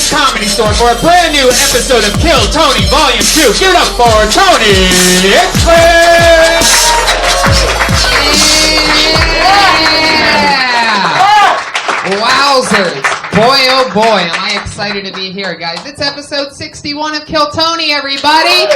Comedy Store for a brand new episode of Kill Tony Volume 2. Give it up for Tony Hinchcliffe! Yeah! Wowzers. Boy, oh boy, am I excited to be here, guys. It's episode 61 of Kill Tony, everybody!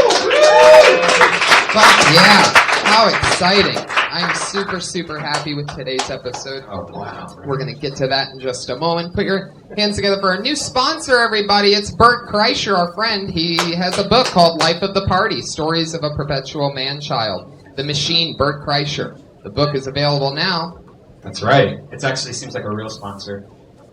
Fuck yeah, how exciting. I'm super happy with today's episode. Oh, wow. We're going to get to that in just a moment. Put your hands together for our new sponsor, everybody. It's Bert Kreischer, our friend. He has a book called Life of the Party, Stories of a Perpetual Man-Child. The Machine, Bert Kreischer. The book is available now. That's right. It actually seems like a real sponsor.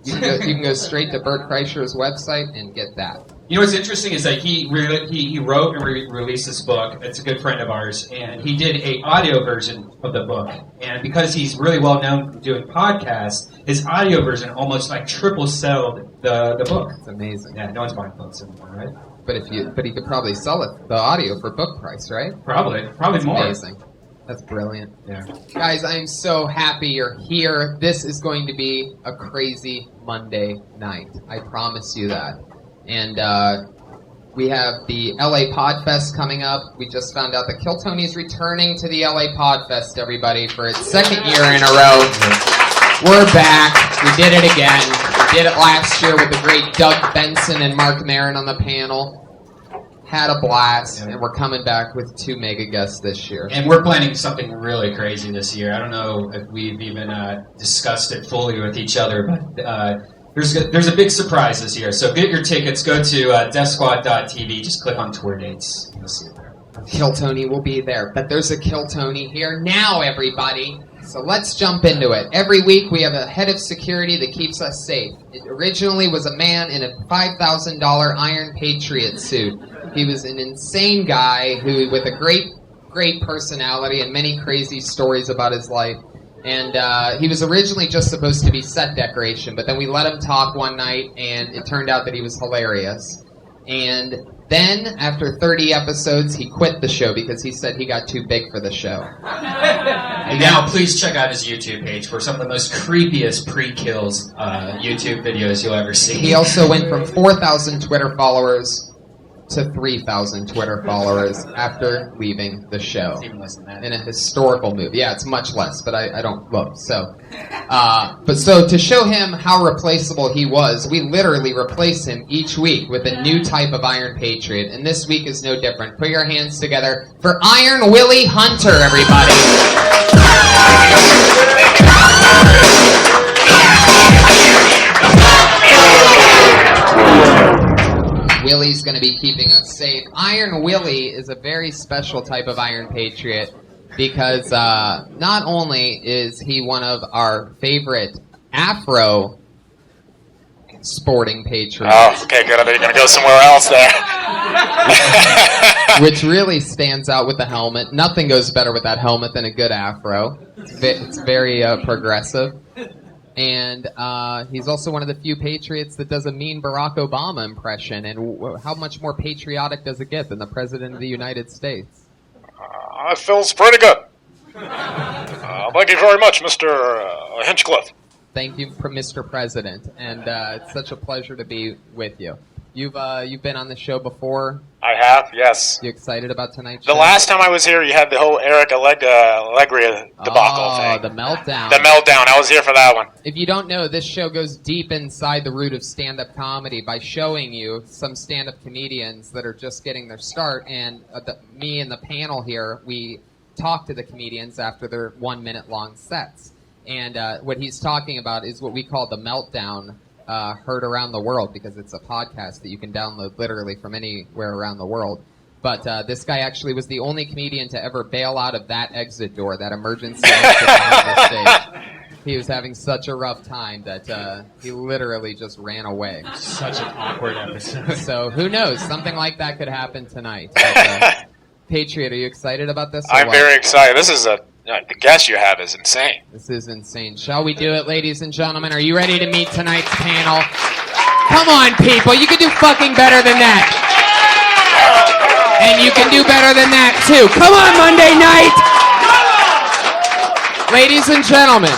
You can go straight to Bert Kreischer's website and get that. You know what's interesting is that he wrote and released this book. It's a good friend of ours, and he did a audio version of the book. And because he's really well known doing podcasts, his audio version almost like triple sold the book. It's amazing. Yeah, no one's buying books anymore, right? But he could probably sell the audio for book price, right? Probably more. Amazing. That's brilliant. Yeah. Guys, I'm so happy you're here. This is going to be a crazy Monday night. I promise you that. And we have the LA Podfest coming up. We just found out that Kill Tony is returning to the LA Podfest, everybody, for its second year in a row. We're back. We did it again. We did it last year with the great Doug Benson and Mark Maron on the panel. Had a blast, and we're coming back with 2 mega guests this year. And we're planning something really crazy this year. I don't know if we've even discussed it fully with each other, but there's a big surprise this year. So get your tickets. Go to deathsquad.tv. Just click on tour dates. You'll see it there. Kill Tony will be there, but there's a Kill Tony here now, everybody. So let's jump into it. Every week we have a head of security that keeps us safe. It originally was a man in a $5,000 Iron Patriot suit. He was an insane guy who, with a great personality and many crazy stories about his life. And he was originally just supposed to be set decoration, but then we let him talk one night, and it turned out that he was hilarious. And then, after 30 episodes, he quit the show because he said he got too big for the show. And now, please check out his YouTube page for some of the most creepiest pre-kills YouTube videos you'll ever see. He also went from 4,000 Twitter followers to 3,000 Twitter followers after leaving the show. It's even less than that. In a historical move. Yeah, it's much less, but I don't look. So to show him how replaceable he was, we literally replace him each week with a new type of Iron Patriot, and this week is no different. Put your hands together for Iron Willie Hunter, everybody. Willie's going to be keeping us safe. Iron Willie is a very special type of Iron Patriot because not only is he one of our favorite Afro sporting patriots. Oh, okay, good. I know you're going to go somewhere else there. Which really stands out with the helmet. Nothing goes better with that helmet than a good Afro. It's very progressive. And he's also one of the few patriots that does a mean Barack Obama impression. And how much more patriotic does it get than the President of the United States? It feels pretty good. Thank you very much, Mr. Hinchcliffe. Thank you, Mr. President. And it's such a pleasure to be with you. You've been on the show before. I have, yes. You excited about tonight's show? The last time I was here, you had the whole Eric Allegria debacle thing. The meltdown. The meltdown. I was here for that one. If you don't know, this show goes deep inside the root of stand-up comedy by showing you some stand-up comedians that are just getting their start. And me and the panel here, we talk to the comedians after their 1-minute-long sets. And what he's talking about is what we call the meltdown. Heard around the world because it's a podcast that you can download literally from anywhere around the world. But this guy actually was the only comedian to ever bail out of that exit door, that emergency exit behind the stage. He was having such a rough time that he literally just ran away. Such an awkward episode. So who knows? Something like that could happen tonight. But, Patriot, are you excited about this? I'm very excited. This is the guest you have is insane. This is insane. Shall we do it, ladies and gentlemen? Are you ready to meet tonight's panel? Come on, people. You can do fucking better than that. And you can do better than that, too. Come on, Monday night. Ladies and gentlemen,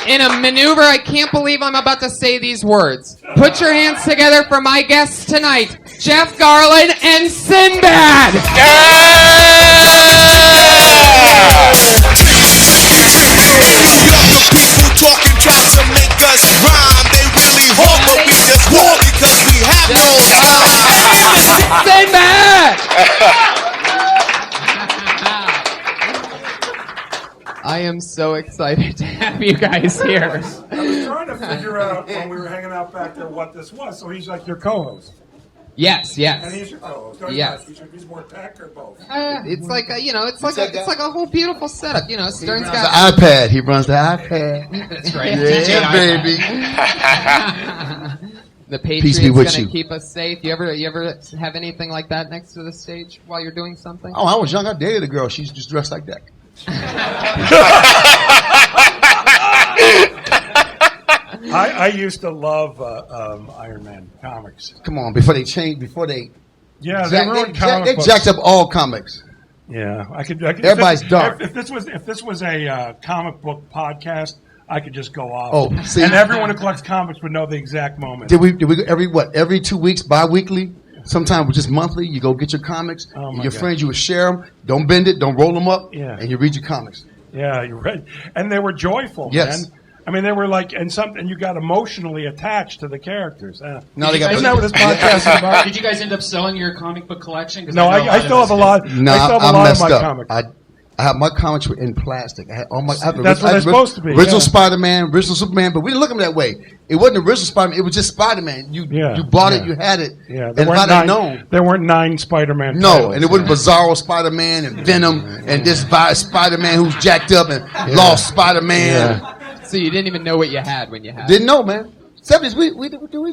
In a maneuver, I can't believe I'm about to say these words. Put your hands together for my guests tonight, Jeff Garlin and SINBAD. Talking trying to make us rhyme. They really hope, but we just war because we have no time. SINBAD! I am so excited to have you guys here. I was trying to figure out when we were hanging out back there what this was. So he's like your co-host. Yes. And he's your co-host. Yes. He's more tech or both. It's like it's like a whole beautiful setup. Stern's The got iPad. He runs the iPad. That's right. Yeah, baby. the Peace Patriots be with gonna you. keep us safe. You ever have anything like that next to the stage while you're doing something? Oh, I was young. I dated a girl. She's just dressed like that. I used to love Iron Man comics. Come on, before they ruined comic they books. Jacked up all comics. Yeah, I could. Everybody's dark. If this was a comic book podcast, I could just go off. Oh, see? And everyone who collects comics would know the exact moment. Did we every 2 weeks, bi-weekly? Sometimes just monthly. You go get your comics. Oh, my your God. friends, you would share them. Don't bend it. Don't roll them up. Yeah. And you read your comics. Yeah, you're right. And they were joyful, Yes. man. I mean, they were like, and you got emotionally attached to the characters. Now they got. Isn't that what this podcast is about? Did you guys end up selling your comic book collection? 'Cause No, know I still have a lot. No, I still have a I lot of messed my up. comics. I have my comics were in plastic. I had all my. That's what they're supposed to be, Original yeah. Spider-Man, original Superman, but we didn't look at them that way. It wasn't original Spider-Man. It was just Spider-Man. You bought it. You had it. Yeah, And if I'd have known. There weren't 9 Spider-Man. No, titles, and it wasn't Bizarro Spider-Man and Venom and this Spider-Man who's jacked up and lost Spider-Man. So you didn't even know what you had when you had it. Didn't know, man. 70s, we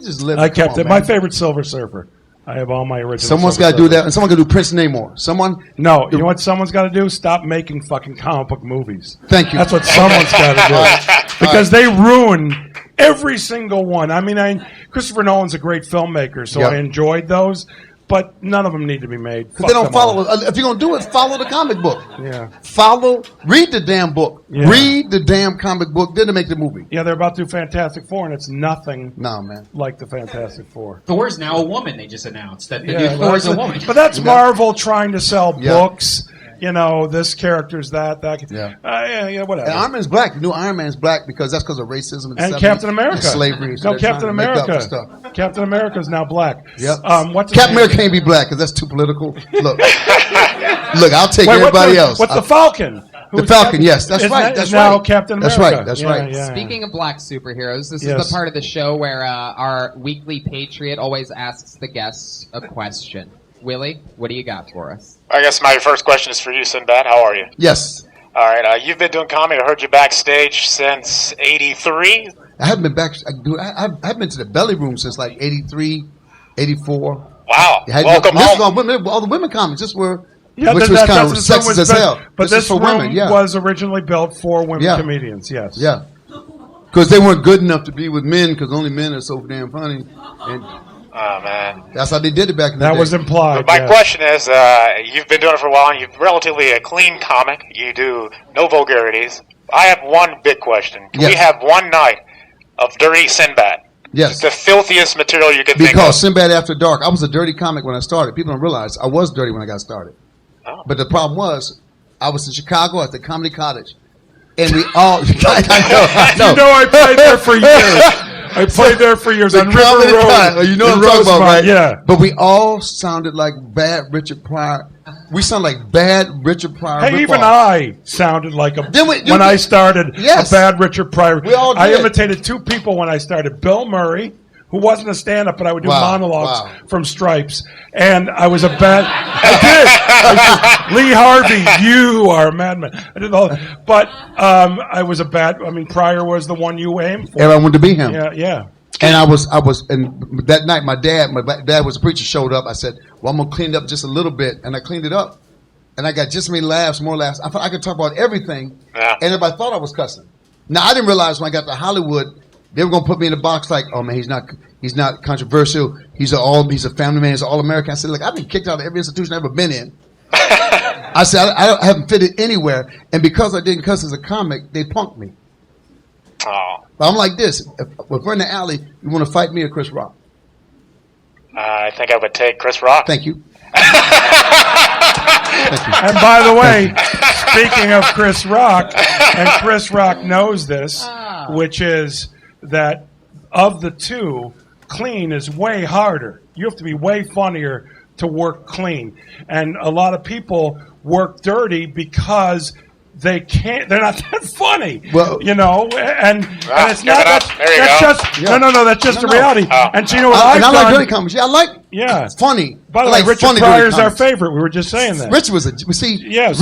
just lived. I kept Come it. on, My man. favorite Silver Surfer. I have all my original. Someone's got to do that, and someone got to do Prince Namor. Someone. No, you know what someone's got to do? Stop making fucking comic book movies. Thank you. That's what someone's got to do. Because they ruin every single one. I mean, Christopher Nolan's a great filmmaker, so Yep. I enjoyed those, but none of them need to be made. Because they don't follow. If you're gonna do it, follow the comic book. Yeah. Read the damn book. Yeah. Read the damn comic book. Then to make the movie. Yeah, they're about to do Fantastic Four, and it's nothing No, man. like the Fantastic Four. Thor's now a woman. They just announced that the Yeah, new Thor's a woman. But that's Marvel trying to sell Yeah. books. You know, this character's that. Yeah. Yeah, whatever. And Iron Man's black. The new Iron Man's black because that's because of racism And 70s, Captain America. and slavery. So No, they're trying Captain to make up for America. stuff. Captain America's now black. Yep. What's his Captain name? America can't be black because that's too political. Look, I'll take Wait, everybody else. What's the Falcon? The Falcon, yes, that's Is right. that- That's is now right. Captain That's America. right. That's Yeah, right. yeah. Speaking of black superheroes, this is Yes. the part of the show where our weekly Patriot always asks the guests a question. Willie, what do you got for us? I guess my first question is for you, Sinbad. How are you? Yes, All right. You've been doing comedy. I heard you backstage since '83. I haven't been back. I've been to the belly room since like 83, 84. Wow. It had- Welcome this home. was all the women comics. This were Yeah, which that- was that- kind that's of what the room sexist was as built- hell. But This this is for room women. Yeah, was originally built for women Yeah. comedians. Yes. yeah. Because they weren't good enough to be with men because only men are so damn funny. And Oh, man. that's how they did it back in the That day. was implied. My yeah. question is, you've been doing it for a while, and you're relatively a clean comic. You do no vulgarities. I have one big question. Can we Yes. have one night of dirty Sinbad? Yes. The filthiest material you could think of. Because Sinbad After Dark, I was a dirty comic when I started. People don't realize I was dirty when I got started. Oh. But the problem was, I was in Chicago at the Comedy Cottage. And we all, I know. You know, I played there for years. I played there for years The on River Comedy Road. Cottage. You know what in I'm talking about, Rosemont, right? Yeah. But we all sounded like bad Richard Pryor. We sound like bad Richard Pryor. Hey, even ripoffs. I sounded like when I started Yes. a bad Richard Pryor. We all I did. imitated 2 people when I started. Bill Murray, who wasn't a stand-up, but I would do Wow, monologues wow. from Stripes. And I was a bad... I did. Lee Harvey, you are a madman. I did all that. But I was a bad... I mean, Pryor was the one you aimed for. Everyone wanted to be him. Yeah, yeah. And I was, and that night my dad was a preacher, showed up. I said, well, I'm going to clean it up just a little bit. And I cleaned it up. And I got just as many laughs, more laughs. I thought I could talk about everything. Yeah. And everybody thought I was cussing. Now, I didn't realize when I got to Hollywood, they were going to put me in a box like, oh man, he's not controversial. He's a family man. He's an all-American. I said, look, I've been kicked out of every institution I've ever been in. I said, I haven't fitted anywhere. And because I didn't cuss as a comic, they punked me. Oh. But I'm like this. If we're in the alley, you want to fight me or Chris Rock? I think I would take Chris Rock. Thank you. And by the way, speaking of Chris Rock, and Chris Rock knows this, which is that of the two, clean is way harder. You have to be way funnier to work clean. And a lot of people work dirty because they're not that funny. Well, and it's not that's just the No. reality. Oh. And so you know what And I I've like done? dirty comedy. I like funny. By the I way, like Richard funny Pryor dirty is our comedy. favorite. We were just saying that. Richard was so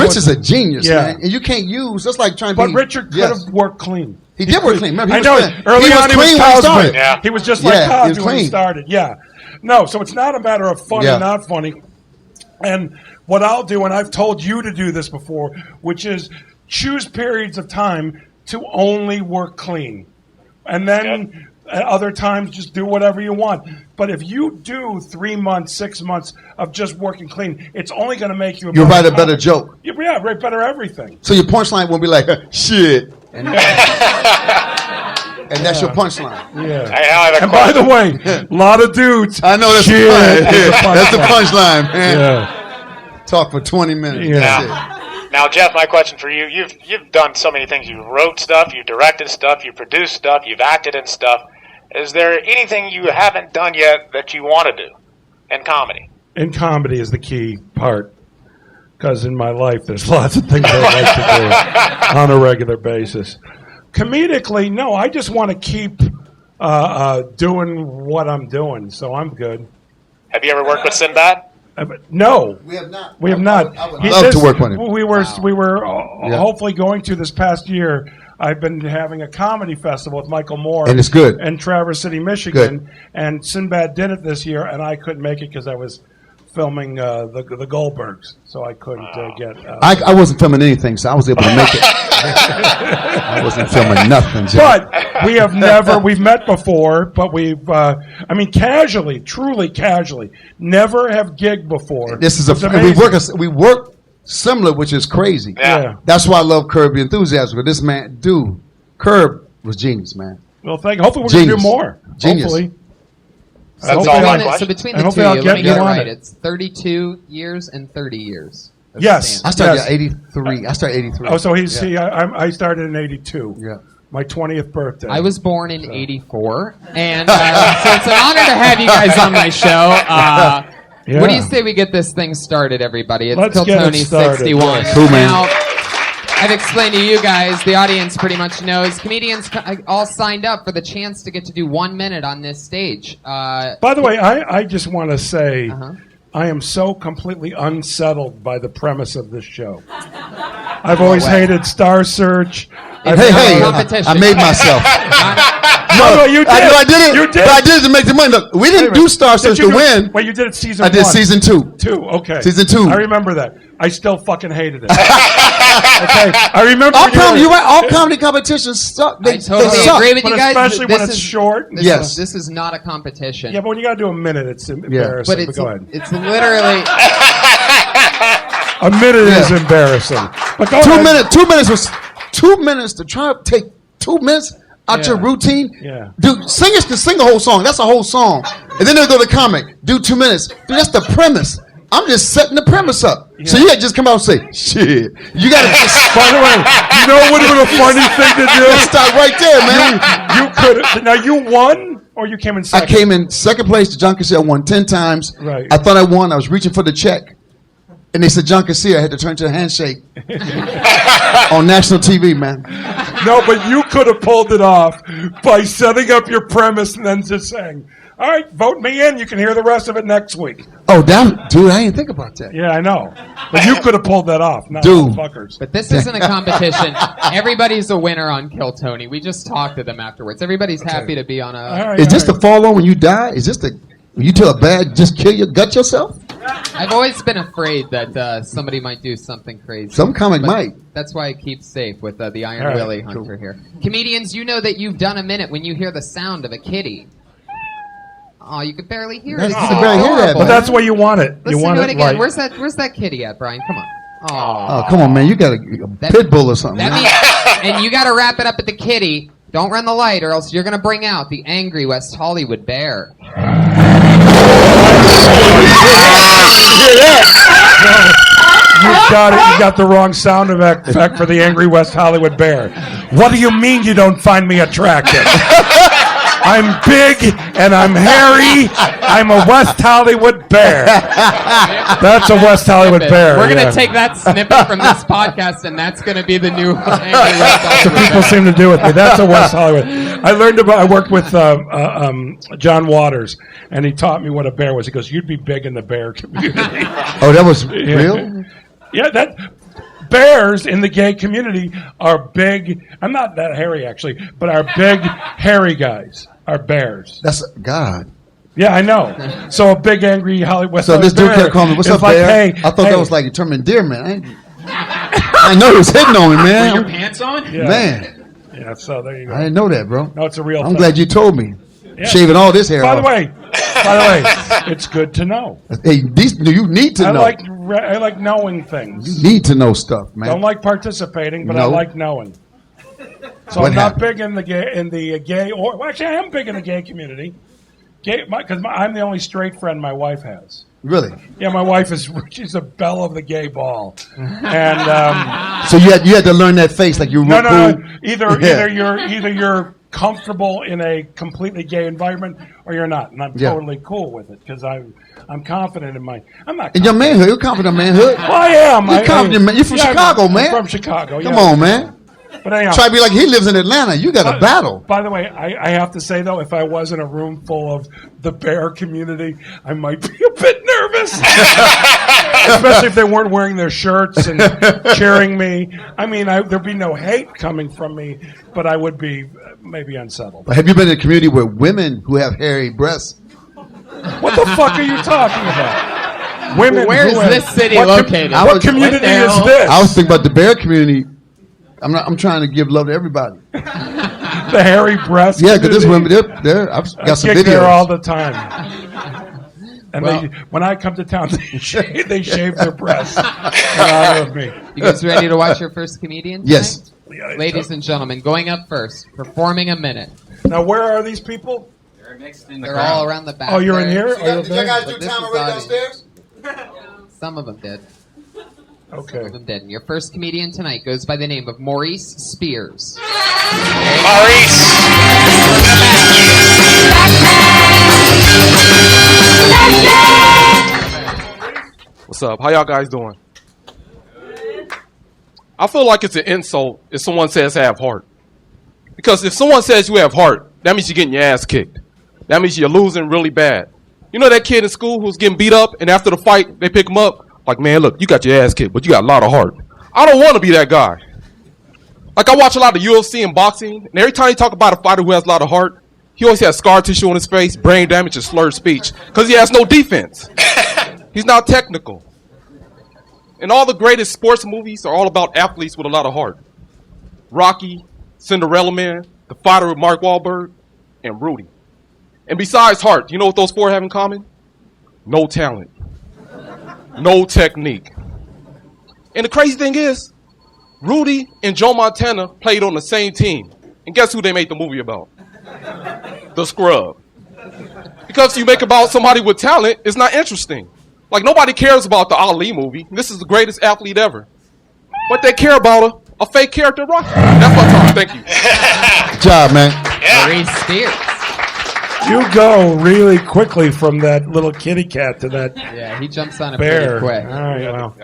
Rich is a genius, Yeah. man. And you can't use, that's like trying to But be. Richard could have worked clean. He did work clean. Remember, I know. Early on, he was clean when he Cosby. started. Yeah. He was just Yeah, like he Cosby was when he clean. started. Yeah. No, so it's not a matter of funny, not funny. And what I'll do, and I've told you to do this before, which is choose periods of time to only work clean. And then at other times, just do whatever you want. But if you do 3 months, 6 months of just working clean, it's only going to make you You'll write a better joke. Yeah, write better everything. So your punchline won't be like, shit. And that's your punchline. Yeah. I have a And by the question. way, a lot of dudes. I know that's shit. the punchline. That's the punchline, man. Yeah. Talk for 20 minutes. Yeah. That's it. Now, Jeff, my question for you: You've done so many things. You wrote stuff, you directed stuff, you produced stuff, you've acted in stuff. Is there anything you haven't done yet that you want to do in comedy? In comedy is the key part, because in my life there's lots of things I like to do on a regular basis. Comedically, no, I just want to keep doing what I'm doing, so I'm good. Have you ever worked with SINBAD? No, We have not. we have not. I would love to work with him. We were hopefully going to this past year. I've been having a comedy festival with Michael Moore, And it's good. in Traverse City, Michigan, and Sinbad did it this year, and I couldn't make it because I was filming the Goldbergs, so I couldn't get. I wasn't filming anything, so I was able to make it. I wasn't filming nothing, Jeff. But we've met before, but we've, casually, truly casually, never have gigged before. This is It's amazing. we work similar, which is crazy. Yeah. That's why I love Curb Your Enthusiasm. But this man, Curb was genius, man. Well, hopefully we're going to do more. Genius. Hopefully. That's Hopefully all my I'll- question. So between And the two hopefully of I'll you, get let me get you it on right. it. It's 32 years and 30 years. of Yes. stand-up. I started Yes. at 83. I started 83. Oh, so I started in 82. Yeah. My 20th birthday. I was born in 84, and so it's an honor to have you guys on my show. Yeah. What do you say we get this thing started, everybody? It's Let's Kill get it Tony started. 61. Yes. Cool, man. Now, I've explained to you guys, the audience pretty much knows, comedians all signed up for the chance to get to do 1 minute on this stage. By the way, I just want to say Uh-huh. I am so completely unsettled by the premise of this show. I've always hated Star Search. It's Hey, not hey, a competition. I made myself. No, you did. I did it. You did. But I did it to make the money. Look, we didn't do Star Search to win. Wait, you did it season I did 1. season 2. 2, okay. Season 2. I remember that. I still fucking hated it. Okay, I remember. All when you comedy, were- you're right. All comedy competitions suck. I totally suck. agree with But you guys. especially when This it's is- short. Yes. This is not a competition. Yeah, but when you got to do a minute, it's embarrassing. But it's go ahead. it's literally A minute is Yeah. embarrassing. But go 2 ahead. minutes. 2 minutes was 2 minutes to try to take 2 minutes out Yeah. your routine. Yeah. Dude, singers can sing a whole song. That's a whole song. And then they'll go to comic. Do 2 minutes. Dude, that's the premise. I'm just setting the premise up. So you got to just come out and say, shit. You got to just. By the way, you know what would have been a funny thing to do? Let's start right there, man. You could. Now you won, or you came in I second. came in second place to John Cassier. I won 10 times. Right. I thought I won. I was reaching for the check. And they said, John Cassier, I had to turn to a handshake on national TV, man. No, but you could have pulled it off by setting up your premise and then just saying, "All right, vote me in. You can hear the rest of it next week." Oh, damn. Dude, I didn't think about that. Yeah, I know, but you could have pulled that off. Not Dude. fuckers. But this isn't a competition. Everybody's a winner on Kill Tony. We just talked to them afterwards. Everybody's happy to be on a. All right, Is all this right. the fall on when you die? Is this the when you tell a bad just kill your gut yourself? I've always been afraid that somebody might do something crazy. Some comic But might. That's why I keep safe with the Iron All right, Willie Hunter here. Comedians, you know that you've done a minute when you hear the sound of a kitty. Oh, you could barely hear it. That's- It's you can barely hear that, adorable. But that's why you want it. Listen you want to it again. right. Where's that kitty at, Brian? Come on. Oh, come on, man. You got a pit bull or something. That man. means, and you got to wrap it up at the kitty. Don't run the light, or else you're going to bring out the angry West Hollywood bear. You got it. You got the wrong sound effect for the angry West Hollywood bear. What do you mean you don't find me attractive? I'm big and I'm hairy. I'm a West Hollywood bear. That's a West Hollywood bear. We're going to take that snippet from this podcast, and that's going to be the new angry West That's Hollywood what people bear. seem to do with me. That's a West Hollywood. I worked with John Waters, and he taught me what a bear was. He goes, "You'd be big in the bear community." Oh, that was real? Yeah, bears in the gay community are big. I'm not that hairy, actually, but are big, hairy guys are bears. That's God. Yeah, I know. So a big, angry Hollywood. So this dude kept calling me, "What's up, like, bear?" Hey, I thought that was like a term of endearment. I know he was hitting on me, Were man. your pants on? Yeah. Man, Yeah, so there you go. I didn't know that, bro. No, it's a real I'm thing. glad you told me. Yeah. Shaving all this hair By off. the way, it's good to know. Hey, you need to I know. like knowing things. You need to know stuff, man. Don't like participating, but I No. like knowing. So What I'm not happened? big in the gay, or well, actually I am big in the gay community, because I'm the only straight friend my wife has. Really? Yeah, my wife she's a belle of the gay ball, and So you had to learn that face like you were no. cool? Either you're comfortable in a completely gay environment or you're not, and I'm Yeah. totally cool with it because I'm confident in my. I'm not. In your manhood, you're confident manhood. Well, I am. You're confident, man. You're from Chicago, I'm man. from Chicago. Come yeah. on, man. But anyhow, Try to be like he lives in Atlanta. You got a battle. By the way, I have to say, though, if I was in a room full of the bear community, I might be a bit nervous. Especially if they weren't wearing their shirts and cheering me. I mean, there'd be no hate coming from me, but I would be maybe unsettled. But have you been in a community where women who have hairy breasts? What the fuck are you talking about? Women. Where is who have- this city what located? What community is this? I was thinking about the bear community. I'm trying to give love to everybody. The hairy breast. Yeah, because this community? women, they're I've I got some kick there all videos. the time. And when I come to town, they shave their breasts in honor of me. You guys ready to watch your first comedian tonight? Yes. Ladies and gentlemen, going up first, performing a minute. Now, where are these people? They're mixed in the They're crowd. all around the back. Oh, you're in there. here? Are you there? guys do time already downstairs? Some of them did. Okay. Some of them didn't. Your first comedian tonight goes by the name of Maurice Spears. Maurice. What's up? How y'all guys doing? I feel like it's an insult if someone says have heart. Because if someone says you have heart, that means you're getting your ass kicked. That means you're losing really bad. You know that kid in school who's getting beat up, and after the fight, they pick him up? Like, man, look, you got your ass kicked, but you got a lot of heart. I don't want to be that guy. Like, I watch a lot of UFC and boxing, and every time you talk about a fighter who has a lot of heart, he always has scar tissue on his face, brain damage, and slurred speech, because he has no defense. He's not technical. And all the greatest sports movies are all about athletes with a lot of heart. Rocky, Cinderella Man, The Fighter with Mark Wahlberg, and Rudy. And besides heart, you know what those four have in common? No talent. No technique. And the crazy thing is, Rudy and Joe Montana played on the same team. And guess who they made the movie about? The Scrub. Because you make about somebody with talent, it's not interesting. Like, nobody cares about the Ali movie. This is the greatest athlete ever. But they care about a fake character, Rocky. That's my talk. Thank you. Good job, man. Maurice Spears. You go really quickly from that little kitty cat to that Yeah, he jumps on it bear. pretty quick. All right, well,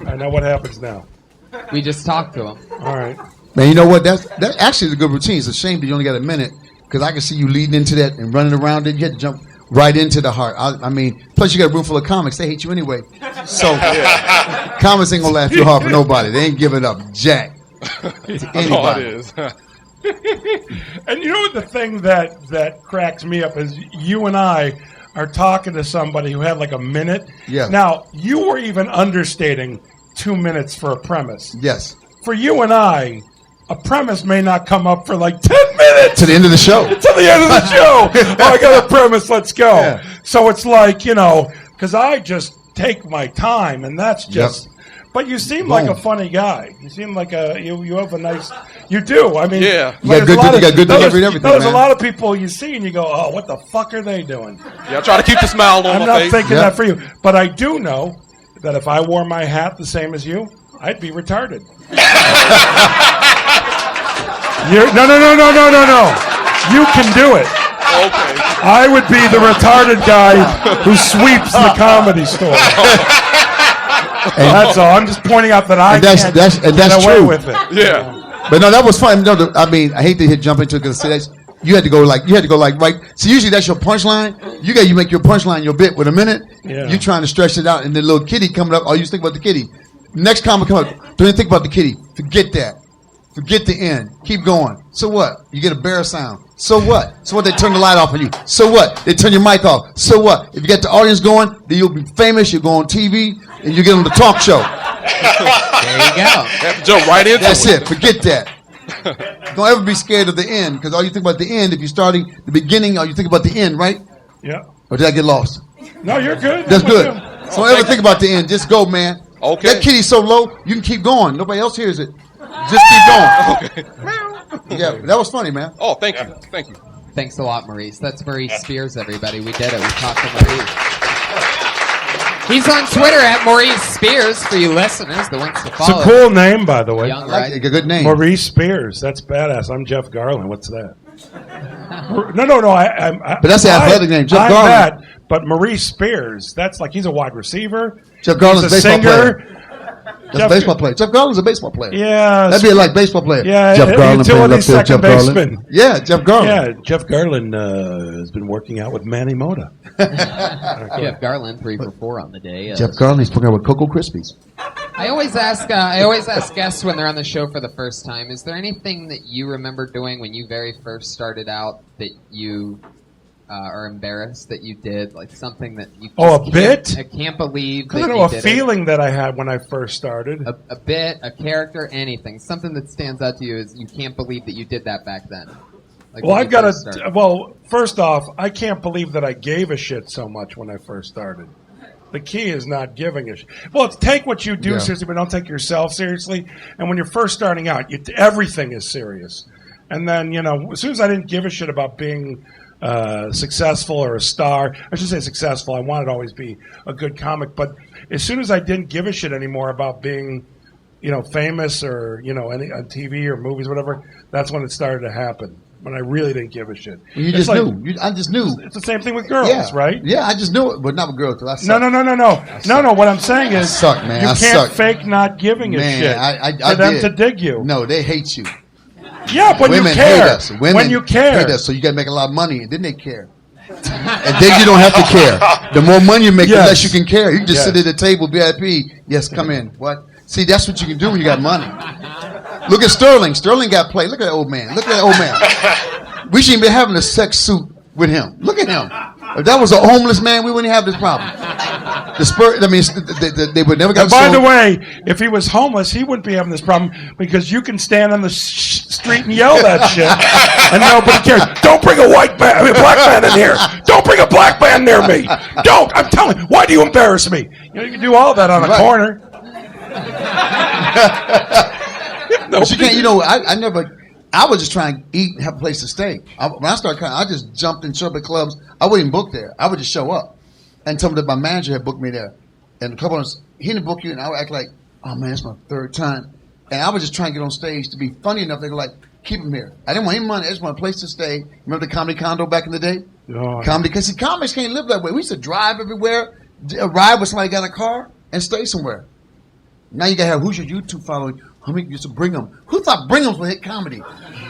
I know what happens now. We just talked to him. All right. Man, you know what? That actually is a good routine. It's a shame that you only got a minute because I can see you leading into that and running around it. You had to jump right into the heart. I mean, plus you got a room full of comics. They hate you anyway. So comics ain't gonna laugh too hard for nobody. They ain't giving up jack to I know how it anybody. is. And you know what the thing that cracks me up is you and I are talking to somebody who had like a minute. Yeah. Now, you were even understating 2 minutes for a premise. Yes. For you and I, a premise may not come up for like 10 minutes. To the end of the show. To the end of the show. Oh, I got a premise. Let's go. Yeah. So it's like, because I just take my time, and that's just But you seem like a funny guy. You seem like you have a nice. You do. I mean, Yeah. You got good delivery and everything, There's a man. lot of people you see and you go, oh, what the fuck are they doing? Yeah, I try to keep the smile on I'm my not face. thinking Yeah. that for you, but I do know that if I wore my hat the same as you, I'd be retarded. No. You can do it. Okay. I would be the retarded guy who sweeps the comedy store. That's all. I'm just pointing out that I can't get away true. with it. Yeah. But no, that was fun. No, I mean, I hate to jump into it because you had to go like right. So usually that's your punchline. You make your punchline your bit with a minute. Yeah. You're trying to stretch it out, and the little kitty coming up. Oh, you just think about the kitty. Next comment come up. Don't even think about the kitty. Forget that. Forget the end. Keep going. So what? You get a bear sound. So what? So what? They turn the light off on you. So what? They turn your mic off. So what? If you get the audience going, then you'll be famous. You'll go on TV, and you get on the talk show. There you go. Have to jump right into That's it. Forget that. Don't ever be scared of the end, because all you think about the end, if you're starting the beginning, all you think about the end, right? Yeah. Or did I get lost? No, you're good. That's I'm good. with you. So don't ever think about the end. Just go, man. Okay. That kitty's so low, you can keep going. Nobody else hears it. Just keep going. Yeah, that was funny, man. Oh, thank you. Thank you. Thanks a lot, Maurice. That's Maurice Spears, everybody. We did it. We talked to Maurice. He's on Twitter at Maurice Spears for you listeners that wants to It's follow. a cool name, by the way. Young, I like right? it. A good name. Maurice Spears. That's badass. I'm Jeff Garlin. What's that? No. But that's the athletic name, Jeff I'm Garlin. that, but Maurice Spears. That's like he's a wide receiver. Jeff Garlin's He's a a baseball singer. player. That's a baseball player. Jeff Garlin's a baseball player. Yeah. That'd be like baseball player. Yeah, Jeff Garlin utility playing left field. second Jeff Garlin. baseman. Yeah, Jeff Garlin. Yeah, Jeff Garlin has been working out with Manny Mota. Jeff Garlin, 3 for 4 on the day. Jeff Garlin, he's working out with Cocoa Krispies. I always ask guests when they're on the show for the first time, is there anything that you remember doing when you very first started out that you are embarrassed that you did, like something that you Oh, a bit? I can't believe that I don't you know, a did feeling that I had when I first started. a bit, a character, anything, something that stands out to you is you can't believe that you did that back then. Like Well, when I've you got first to. started. Well, first off, I can't believe that I gave a shit so much when I first started. The key is not giving a shit. Well, it's take what you do Yeah. seriously, but don't take yourself seriously. And when you're first starting out, everything is serious. And then, as soon as I didn't give a shit about being successful or a star, I should say successful. I wanted to always be a good comic. But as soon as I didn't give a shit anymore about being, famous or, on TV or movies, whatever, that's when it started to happen. When I really didn't give a shit. You It's just like- knew. I just knew. It's the same thing with girls, Yeah. right? Yeah, I just knew it, but not with girls. 'Cause I No. suck. No. What I'm saying is, suck, man. you I can't suck. fake not giving a Man, shit I for them did. to dig you. No, they hate you. Yeah, but Women you care. hate us. Women when you care. hate us, so you got to make a lot of money, and then they care. And then you don't have to care. The more money you make, the Yes. less you can care. You can just sit Yes. at the table, VIP. Yes, come in. What? See, that's what you can do when you got money. Look at Sterling. Sterling got played. Look at that old man. Look at that old man. We shouldn't be having a sex suit with him. Look at him. If that was a homeless man, we wouldn't have this problem. The Spurs, I mean, they would never got And by sold. the way, if he was homeless, he wouldn't be having this problem because you can stand on the street and yell that shit, and nobody cares. Don't bring a black man in here. Don't bring a black man near me. Don't. I'm telling you. Why do you embarrass me? You can do all that on a Right. corner. But you can't, I never, I was just trying to eat and have a place to stay. When I started I just jumped in sherbet clubs. I wouldn't book there. I would just show up and tell them that my manager had booked me there. And a couple of us, he didn't book you, and I would act like, oh man, it's my third time. And I was just trying to get on stage to be funny enough. They were like, keep him here. I didn't want any money. I just want a place to stay. Remember the comedy condo back in the day? Oh, Comedy, because see, comics can't live that way. We used to drive everywhere, ride with somebody got a car, and stay somewhere. Now you gotta have who's your YouTube following? How many used to bring them? Who thought bring them would hit comedy?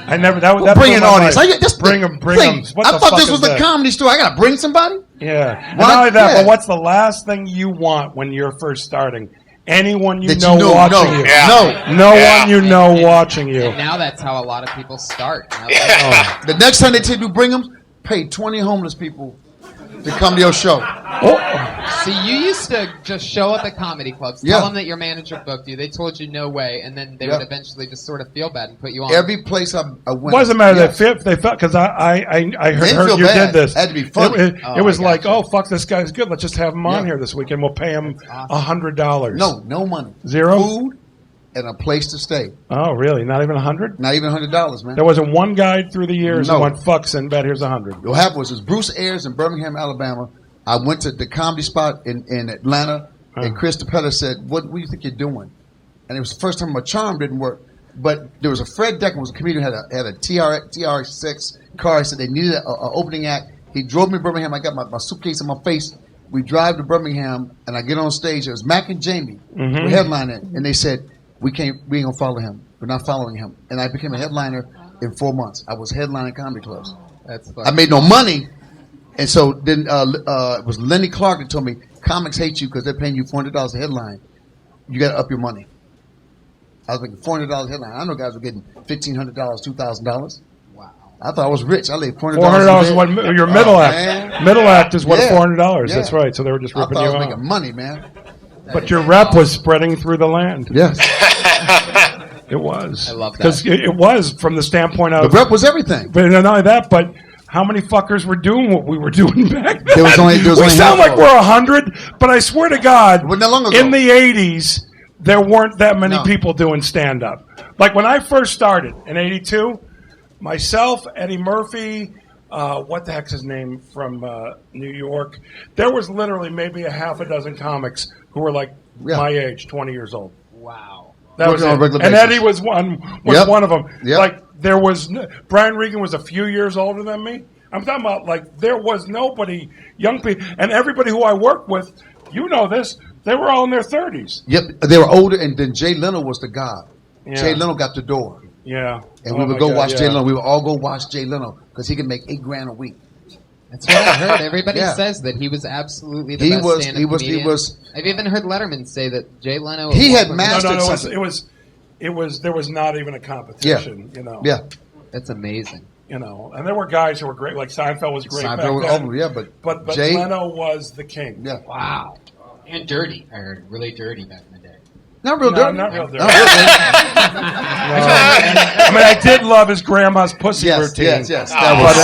I never. That Well, bring blew an my audience. mind. Just Bring them. I thought this was a comedy store. I gotta bring somebody. Yeah. And What? not only that, Yeah. but what's the last thing you want when you're first starting? Anyone you That know you know, watching no, you. Yeah. no. No Yeah. one you know watching you. And now that's how a lot of people start. Now they- The next time they tell you to bring them, pay 20 homeless people to come to your show. Oh. See, you used to just show up at comedy clubs, tell them that your manager booked you. They told you no way, and then they would eventually just sort of feel bad and put you on. Every place I went. Wasn't matter they felt because I heard you did this. It had to be funny. It was like, oh fuck, this guy's good. Let's just have him on here this weekend. We'll pay him $100. No money. Zero? Food and a place to stay. Oh really? Not even $100? Not even $100, man. There wasn't one guy through the years who went, fuck Sinbad, here's $100. What happened was Bruce Ayers in Birmingham, Alabama. I went to the comedy spot in Atlanta, and Chris DePella said, what do you think you're doing? And it was the first time my charm didn't work. But there was a Fred Decker, was a comedian, had a TR6 car. He said they needed an opening act. He drove me to Birmingham. I got my suitcase in my face. We drive to Birmingham, and I get on stage. It was Mac and Jamie were headlining, and they said, we ain't going to follow him. We're not following him. And I became a headliner in 4 months. I was headlining comedy clubs. That's I made no money. And so then it was Lenny Clark that told me, comics hate you because they're paying you $400 a headline. You got to up your money. I was making $400 a headline. I know guys were getting $1,500, $2,000. Wow. I thought I was rich. I laid $400. $400 is what your middle act. Man. Middle act is what $400. Yeah. That's right. So they were just ripping you I off. was making money, man. But your rep was spreading through the land. Yes. It was. I love that. Because it was from the standpoint of... The rep was everything. But not only that, but... How many fuckers were doing what we were doing back then? There was only we sound like we're 100, but I swear to God, in the 80s, there weren't that many people doing stand-up. Like when I first started in 82, myself, Eddie Murphy, what the heck's his name from New York, there was literally maybe a half a dozen comics who were like my age, 20 years old. Wow. That was it. And Eddie was one of them. Yep. Like there was Brian Regan was a few years older than me. I'm talking about like there was nobody, young people, and everybody who I worked with, you know this, they were all in their 30s. Yep, they were older, and then Jay Leno was the god. Yeah. Jay Leno got the door. Yeah, and we would go watch Jay Leno. We would all go watch Jay Leno because he could make $8,000 a week. That's what I heard. Everybody says that he was absolutely the best stand-up comedian. He was. I've even heard Letterman say that Jay Leno. He had mastered something. It was. There was not even a competition. Yeah. You know. Yeah. That's amazing. You know, and there were guys who were great. Like Seinfeld was great. Seinfeld back then. but Jay, Leno was the king. Yeah. Wow. And dirty. I heard really dirty back in the day. Not real dirty. Not real dirty. I mean, I did love his grandma's pussy routine. Yes. That was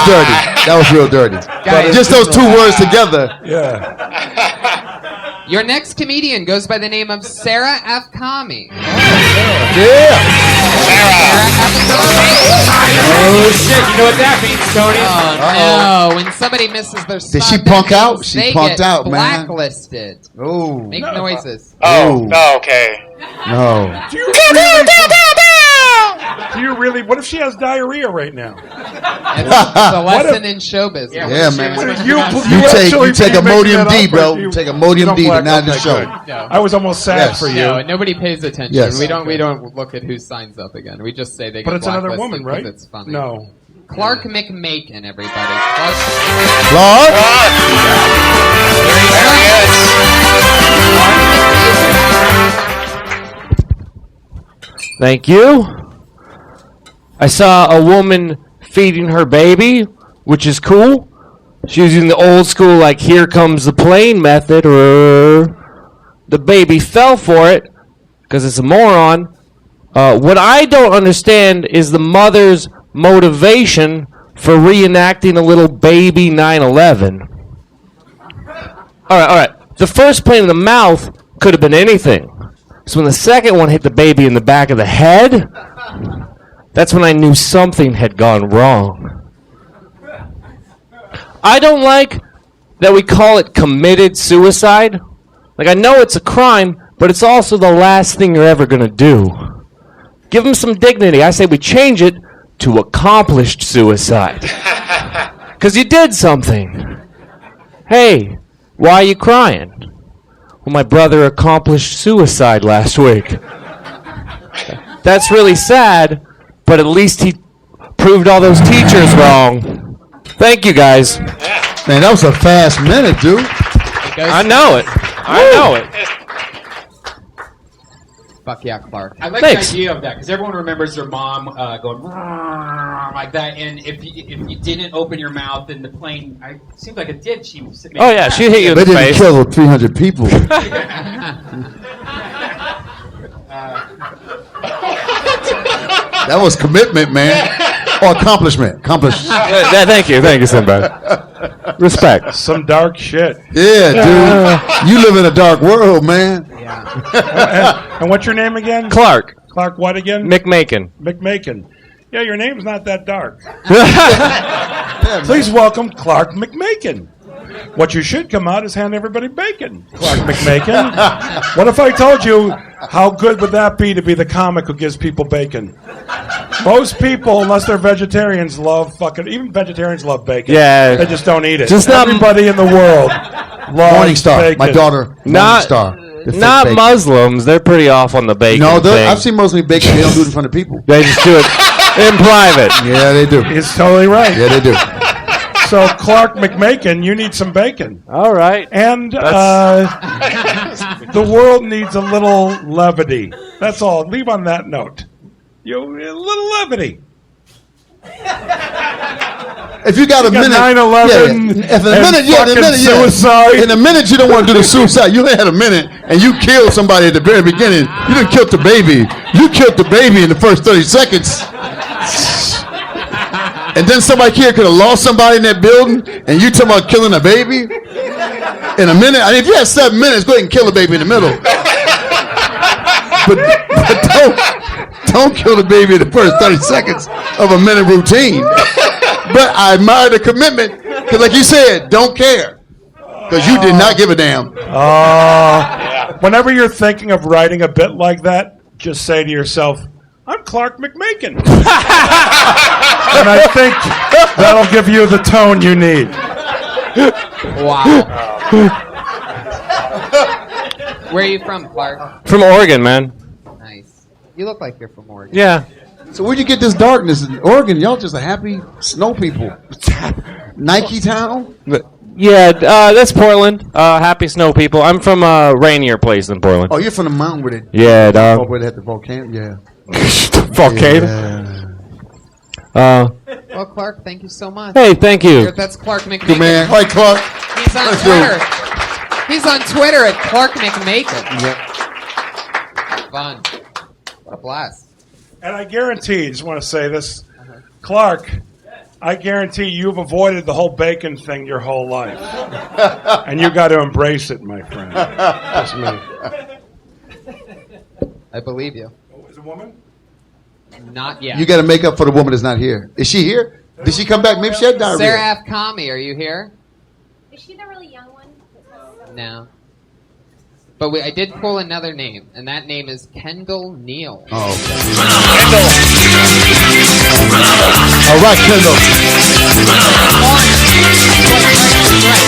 dirty. That was real dirty. But just those two words together. Yeah. Your next comedian goes by the name of Sara F. Kami. Yeah. Oh shit! You know what that means, Tony? Oh no! When somebody misses their spot, did she punk out? She punked out, man. Blacklisted. Oh. Make noises. Oh. Okay. No. Do you really? What if she has diarrhea right now? It's a lesson in show business. Yeah, man. You take Imodium D, bro. You take Imodium D to not the show. No. I was almost sad for you. No, nobody pays attention. Yes. We don't look at who signs up again. We just say they get But it's another blacklisted woman, right? It's funny. No. Clark McMakin, everybody. Clark. Thank you. I saw a woman feeding her baby, which is cool. She was using the old school, like, here comes the plane method, or the baby fell for it, because it's a moron. What I don't understand is the mother's motivation for reenacting a little baby 9/11. All right. The first plane in the mouth could have been anything. So when the second one hit the baby in the back of the head, that's when I knew something had gone wrong. I don't like that we call it committed suicide. Like, I know it's a crime, but it's also the last thing you're ever going to do. Give them some dignity. I say we change it to accomplished suicide. Because you did something. Hey, why are you crying? Well, my brother accomplished suicide last week. That's really sad, but at least he proved all those teachers wrong. Thank you, guys. Man, that was a fast minute, dude. I know it. Fuck yeah, Clark. I like Thanks. the idea of that because everyone remembers their mom going like that, and if you didn't open your mouth, then the plane. It seemed like it did. She. Oh yeah, she hit you in They the didn't face. kill 300 people. That was commitment, man. Or accomplishment. Thank you, Sinbad. Respect. Some dark shit. Yeah, dude. You live in a dark world, man. And what's your name again? Clark Clark what again? McMakin. McMakin. Yeah, your name's not that dark. Please welcome Clark McMakin. What you should come out is hand everybody bacon, Clark McMakin. What if I told you how good would that be to be the comic who gives people bacon? Most people, unless they're vegetarians, love fucking. Even vegetarians love bacon. Yeah. They just don't eat it. Just not- Everybody in the world loves Morningstar. bacon. My daughter, Not- Morningstar. The fake Not bacon. Muslims. They're pretty off on the bacon No, thing. I've seen Muslim bacon. They don't do it in front of people. They just do it in private. Yeah, they do. He's totally right. Yeah, they do. So, Clark McMakin, you need some bacon. All right. And the world needs a little levity. That's all. Leave on that note. A little levity. If you got a minute, 9/11 If a minute, fucking suicide. In a minute, you don't want to do the suicide. You only had a minute, and you killed somebody at the very beginning. You didn't kill the baby. You killed the baby in the first 30 seconds. And then somebody here could have lost somebody in that building, and you talking about killing a baby in a minute. I mean, if you had 7 minutes, go ahead and kill a baby in the middle. But don't kill the baby in the first 30 seconds of a minute routine. But I admire the commitment, because like you said, don't care, because you did not give a damn. Whenever you're thinking of writing a bit like that, just say to yourself, I'm Clark McMakin. And I think that'll give you the tone you need. Wow. Where are you from, Clark? From Oregon, man. Nice. You look like you're from Oregon. Yeah. So where'd you get this darkness in Oregon? Y'all just a happy snow people. Nike town? Yeah, that's Portland. Happy snow people. I'm from a rainier place than Portland. Oh, you're from the mountain where they Yeah, dog. where they had the volcano? Yeah. Volcano. Well, Clark, thank you so much. Hey, thank you. That's Clark McMakin. Good man. Hi, Clark. He's on Twitter. He's on Twitter at Clark McMakin. Yep. Fun. What a blast. And I guarantee, just want to say this, Clark, I guarantee you've avoided the whole bacon thing your whole life. And you got to embrace it, my friend. That's me. I believe you. Is it a woman? Not yet. You got to make up for the woman that's not here. Is she here? Did she come back? Maybe she had diarrhea. Sara F. Kami, are you here? Is she the really young one? No. But I did pull another name, and that name is Kendall Neal. Oh. All right, Kendall.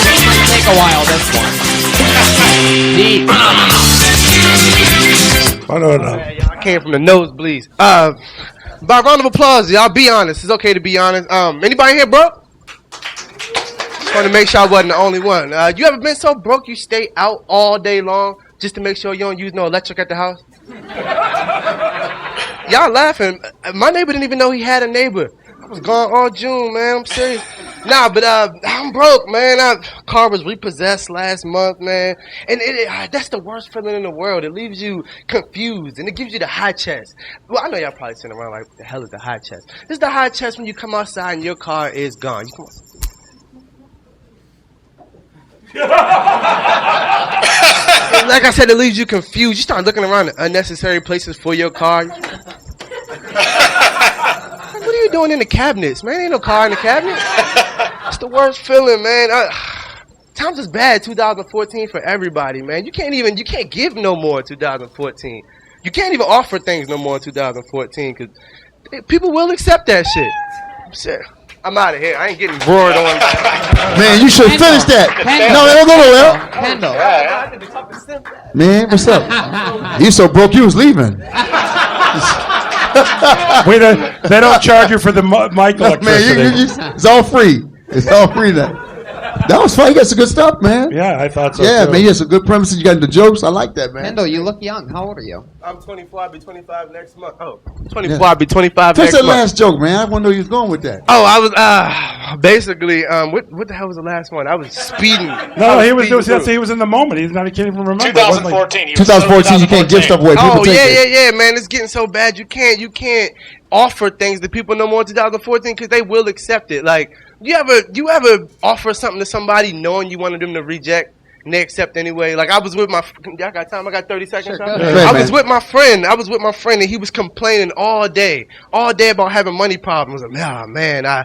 This might take a while, this one. Deep. I came from the nosebleeds. By round of applause, y'all. Be honest. It's okay to be honest. Anybody here broke? Just want to make sure I wasn't the only one. You ever been so broke you stay out all day long just to make sure you don't use no electric at the house? Y'all laughing. My neighbor didn't even know he had a neighbor. I was gone all June, man. I'm serious. Nah, but I'm broke, man. Car was repossessed last month, man. And that's the worst feeling in the world. It leaves you confused, and it gives you the high chest. Well, I know y'all probably sitting around like, what the hell is the high chest? This is the high chest when you come outside and your car is gone. You come like I said, it leaves you confused. You start looking around at unnecessary places for your car. What are you doing in the cabinets, man? Ain't no car in the cabinet. It's the worst feeling, man. Times is bad 2014 for everybody, man. You can't give no more in 2014. You can't even offer things no more in 2014 because people will accept that shit. I'm out of here. I ain't getting roared on. Man, you should finish that. No, don't go nowhere. Kendall. Man, what's up? You so broke you was leaving. They don't charge you for the mic electricity. Man, it's all free. It's all free now. That was fun. You got some good stuff, man. Yeah, I thought so. Yeah, too. man. You had some good premises. You got into jokes. I like that, man. Kendall, you look young. How old are you? I'm 24. I'll be 25 next month. Oh, 24. I'll be 25 Finish next that month. last joke, man. I wonder where you was going with that. Oh, I was basically what the hell was the last one? I was speeding. No, he was in the moment. He can't even remember. 2014. He was 2014. You can't give stuff away. People Oh take it. yeah, man. It's getting so bad. You can't offer things that people know more in 2014 because they will accept it. Like, you ever offer something to somebody knowing you wanted them to reject and they accept anyway? Like, I was with my. Y'all got time? I got 30 seconds. Sure, I was with my friend. And he was complaining all day about having money problems. Like, man, a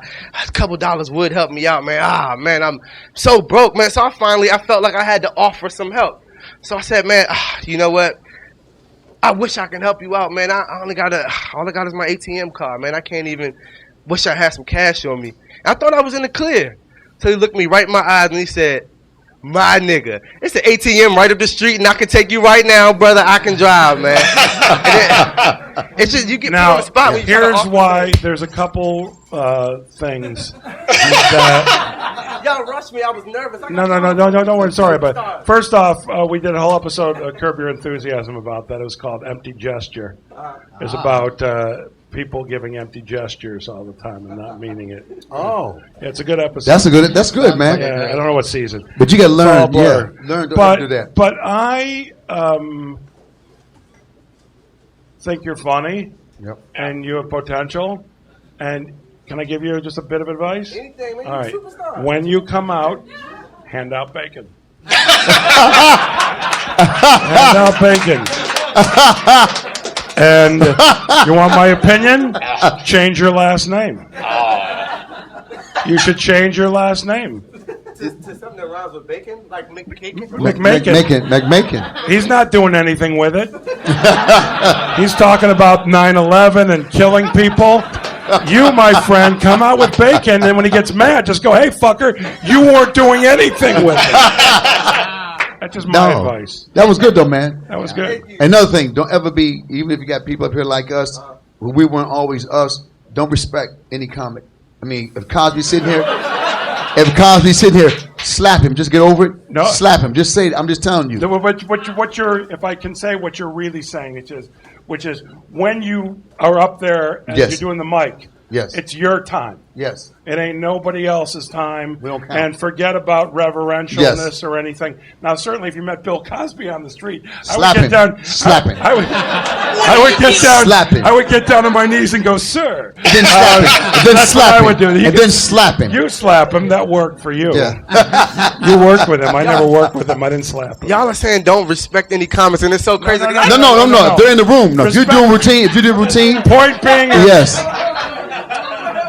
couple dollars would help me out, man. Man, I'm so broke, man. So I felt like I had to offer some help. So I said, man, you know what? I wish I can help you out, man. All I got is my ATM card, man. I can't even. Wish I had some cash on me. I thought I was in the clear. So he looked me right in my eyes and he said, "My nigga, it's an ATM right up the street, and I can take you right now, brother. I can drive, man." It's just you get put on the spot. When you here's why. There's a couple things that. Y'all rushed me. I was nervous. No, don't worry. Sorry, but first off, we did a whole episode of Curb Your Enthusiasm about that. It was called Empty Gesture. It's about people giving empty gestures all the time and not meaning it. Oh, yeah, it's a good episode. That's good, man. Yeah, I don't know what season, but you got to learn. Learn to do that. But I think you're funny, and you have potential. And can I give you just a bit of advice? Anything, man. All right. Superstar. When you come out, hand out bacon. Hand out bacon. And you want my opinion? Change your last name. You should change your last name. To something that rhymes with bacon? Like McMakin? McMakin. He's not doing anything with it. He's talking about 9/11 and killing people. You, my friend, come out with bacon, and when he gets mad, just go, "Hey, fucker, you weren't doing anything with it." That's just my advice. That was good, though, man. That was good. Another thing, don't ever be, even if you got people up here like us, we weren't always us, don't respect any comic. I mean, if Cosby's sitting here, slap him. Just get over it. No. Slap him. Just say it. I'm just telling you. What you're, if I can say what you're really saying, which is when you are up there and you're doing the mic, it's your time. Yes. It ain't nobody else's time. We don't count. And forget about reverentialness or anything. Now, certainly, if you met Bill Cosby on the street, slap I would get down. Slap him. I would get down. Slap him. I would get down on my knees and go, "Sir." And then slap him. And then That's slap what him. I would do. And then slap him. You slap him. That worked for you. Yeah. You worked with him. I never worked with him. I didn't slap him. Y'all are saying don't respect any comments, and it's so crazy. No. If they're in the room. No. If you do routine. Point being is, yes.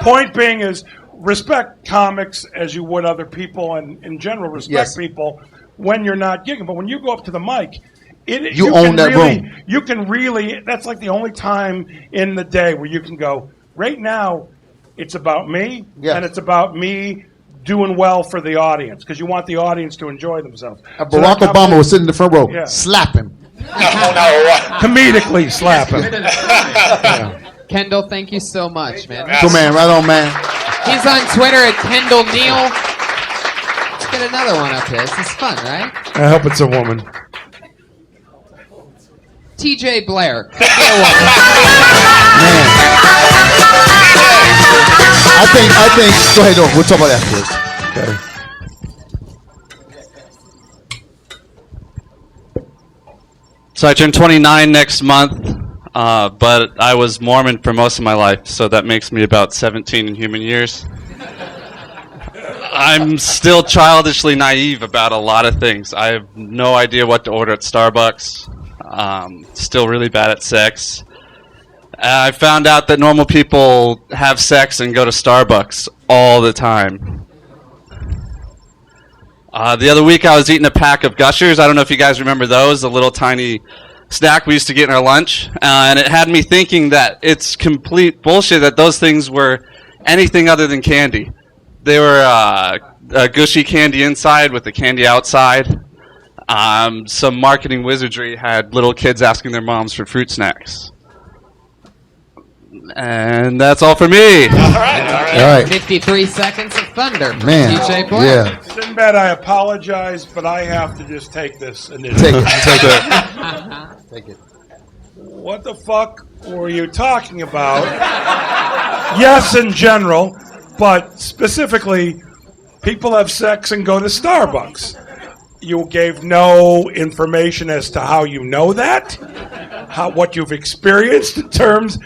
Point being is respect comics as you would other people, and in general respect people when you're not gigging. But when you go up to the mic, you own that room. You can really. That's like the only time in the day where you can go. Right now, it's about me, and it's about me doing well for the audience because you want the audience to enjoy themselves. Barack Obama was sitting in the front row. Yeah. Slap him. Comedically slap him. Kendall, thank you so much, man. Good man, right on, man. He's on Twitter at Kendall Neal. Let's get another one up here. This is fun, right? I hope it's a woman. TJ Blair. Man. I think. Go ahead, we'll talk about that first. Okay. So I turn 29 next month, but I was Mormon for most of my life, so that makes me about 17 in human years. I'm still childishly naive about a lot of things. I have no idea what to order at Starbucks. Still really bad at sex. I found out that normal people have sex and go to Starbucks all the time. The other week I was eating a pack of Gushers. I don't know if you guys remember those, the little tiny snack we used to get in our lunch. And it had me thinking that it's complete bullshit that those things were anything other than candy. They were a gushy candy inside with the candy outside. Some marketing wizardry had little kids asking their moms for fruit snacks. And that's all for me. All right. 53 seconds of thunder. Man, DJ Black. yeah. Sinbad, I apologize, but I have to just take this initiative. Take it. Take it. What the fuck were you talking about? Yes, in general, but specifically, people have sex and go to Starbucks. You gave no information as to how you know that, what you've experienced in terms.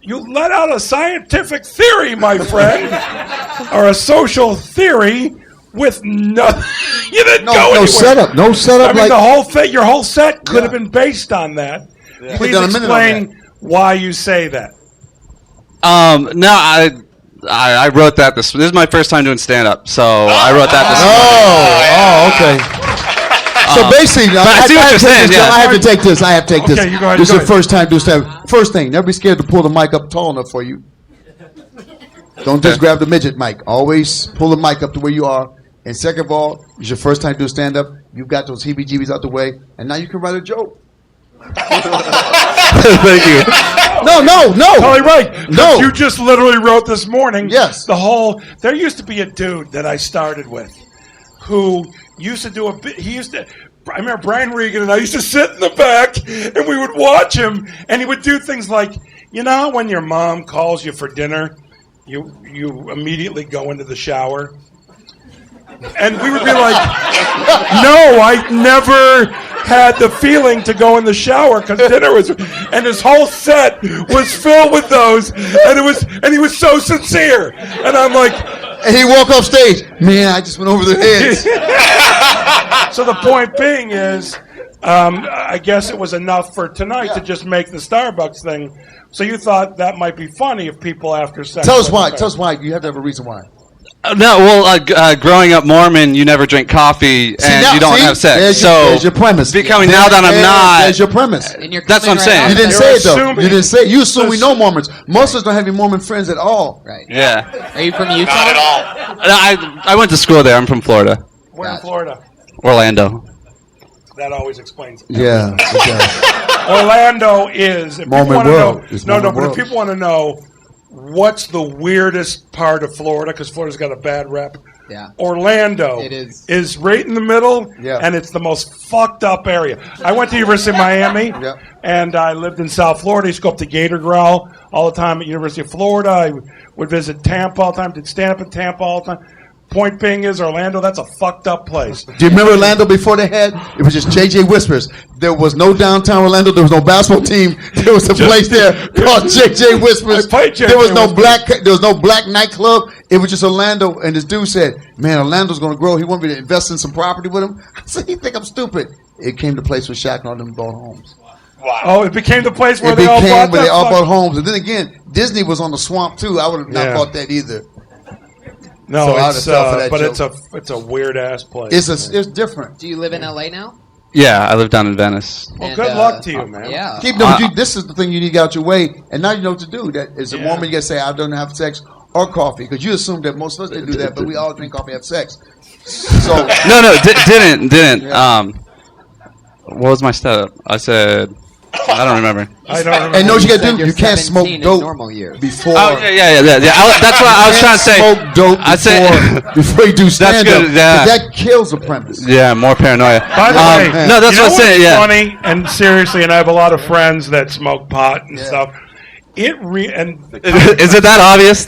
You let out a scientific theory, my friend, or a social theory with nothing. You didn't go anywhere. No setup. I mean, the whole thing, your whole set could have been based on that. Yeah. Please explain why you say that. No, I wrote that this is my first time doing stand-up, so I wrote that this morning. Okay. So basically, I see what you're saying. Yeah. I have to take this. Okay, you go ahead, This is go the first time doing stand-up. First thing, never be scared to pull the mic up tall enough for you. Don't just grab the midget mic. Always pull the mic up to where you are. And second of all, it's your first time doing stand-up. You've got those heebie-jeebies out the way, and now you can write a joke. Thank you. No. Totally right. No. You just literally wrote this morning. Yes. There used to be a dude that I started with who used to do a bit. I remember Brian Regan and I used to sit in the back and we would watch him and he would do things like, when your mom calls you for dinner, you immediately go into the shower. And we would be like, no, I never had the feeling to go in the shower because dinner was, and his whole set was filled with those, and he was so sincere. And I'm like, and he walked off stage. Man, I just went over their heads. So the point being is, I guess it was enough for tonight to just make the Starbucks thing. So you thought that might be funny if people after sex. Tell us why. Tell us why. You have to have a reason why. No, well, growing up Mormon, you never drink coffee and you don't have sex. There's your premise. Now that I'm not, there's your premise. That's what I'm saying. You didn't say it though. You didn't say it. You assume we know Mormons. Most of us don't have any Mormon friends at all. Right. Yeah. Are you from Utah? Not at all. I went to school there. I'm from Florida. Where in Florida? Orlando. That always explains it. Yeah. Exactly. Orlando is. If Mormon people world. want to know, but if people want to know what's the weirdest part of Florida, because Florida's got a bad rep. Yeah. Orlando is right in the middle, and it's the most fucked up area. I went to the University of Miami, and I lived in South Florida. I used to go up to Gator Growl all the time at University of Florida. I would visit Tampa all the time, did stand-up in Tampa all the time. Point being is, Orlando, that's a fucked up place. Do you remember Orlando before they had? It was just JJ Whispers. There was no downtown Orlando. There was no basketball team. There was a place there called JJ Whispers. There was no black nightclub. It was just Orlando. And this dude said, "Man, Orlando's going to grow. He wanted me to invest in some property with him." I said, "You think I'm stupid?" It came to place where Shaq and all them bought homes. Wow. Oh, it became the place where they all bought homes. And then again, Disney was on the swamp too. I would have not bought that either. No, it's a weird ass place. It's different. Do you live in LA now? Yeah, I live down in Venice. Well, good luck to you, man. Yeah. This is the thing you need to get out your way, and now you know what to do. That is a woman you got to say, "I don't have sex or coffee," because you assume that most of us they do that, but we all drink coffee and have sex. So didn't. Yeah. What was my setup? I said. I don't remember. And know what you got to do? You can't smoke dope before. Oh, yeah. That's what I was trying to say. Smoke dope before you do stand-up. Yeah. That kills the premise. Yeah, more paranoia. By the way, no, that's what I'm saying. Yeah. Funny and seriously, and I have a lot of friends that smoke pot and stuff. Is it that obvious?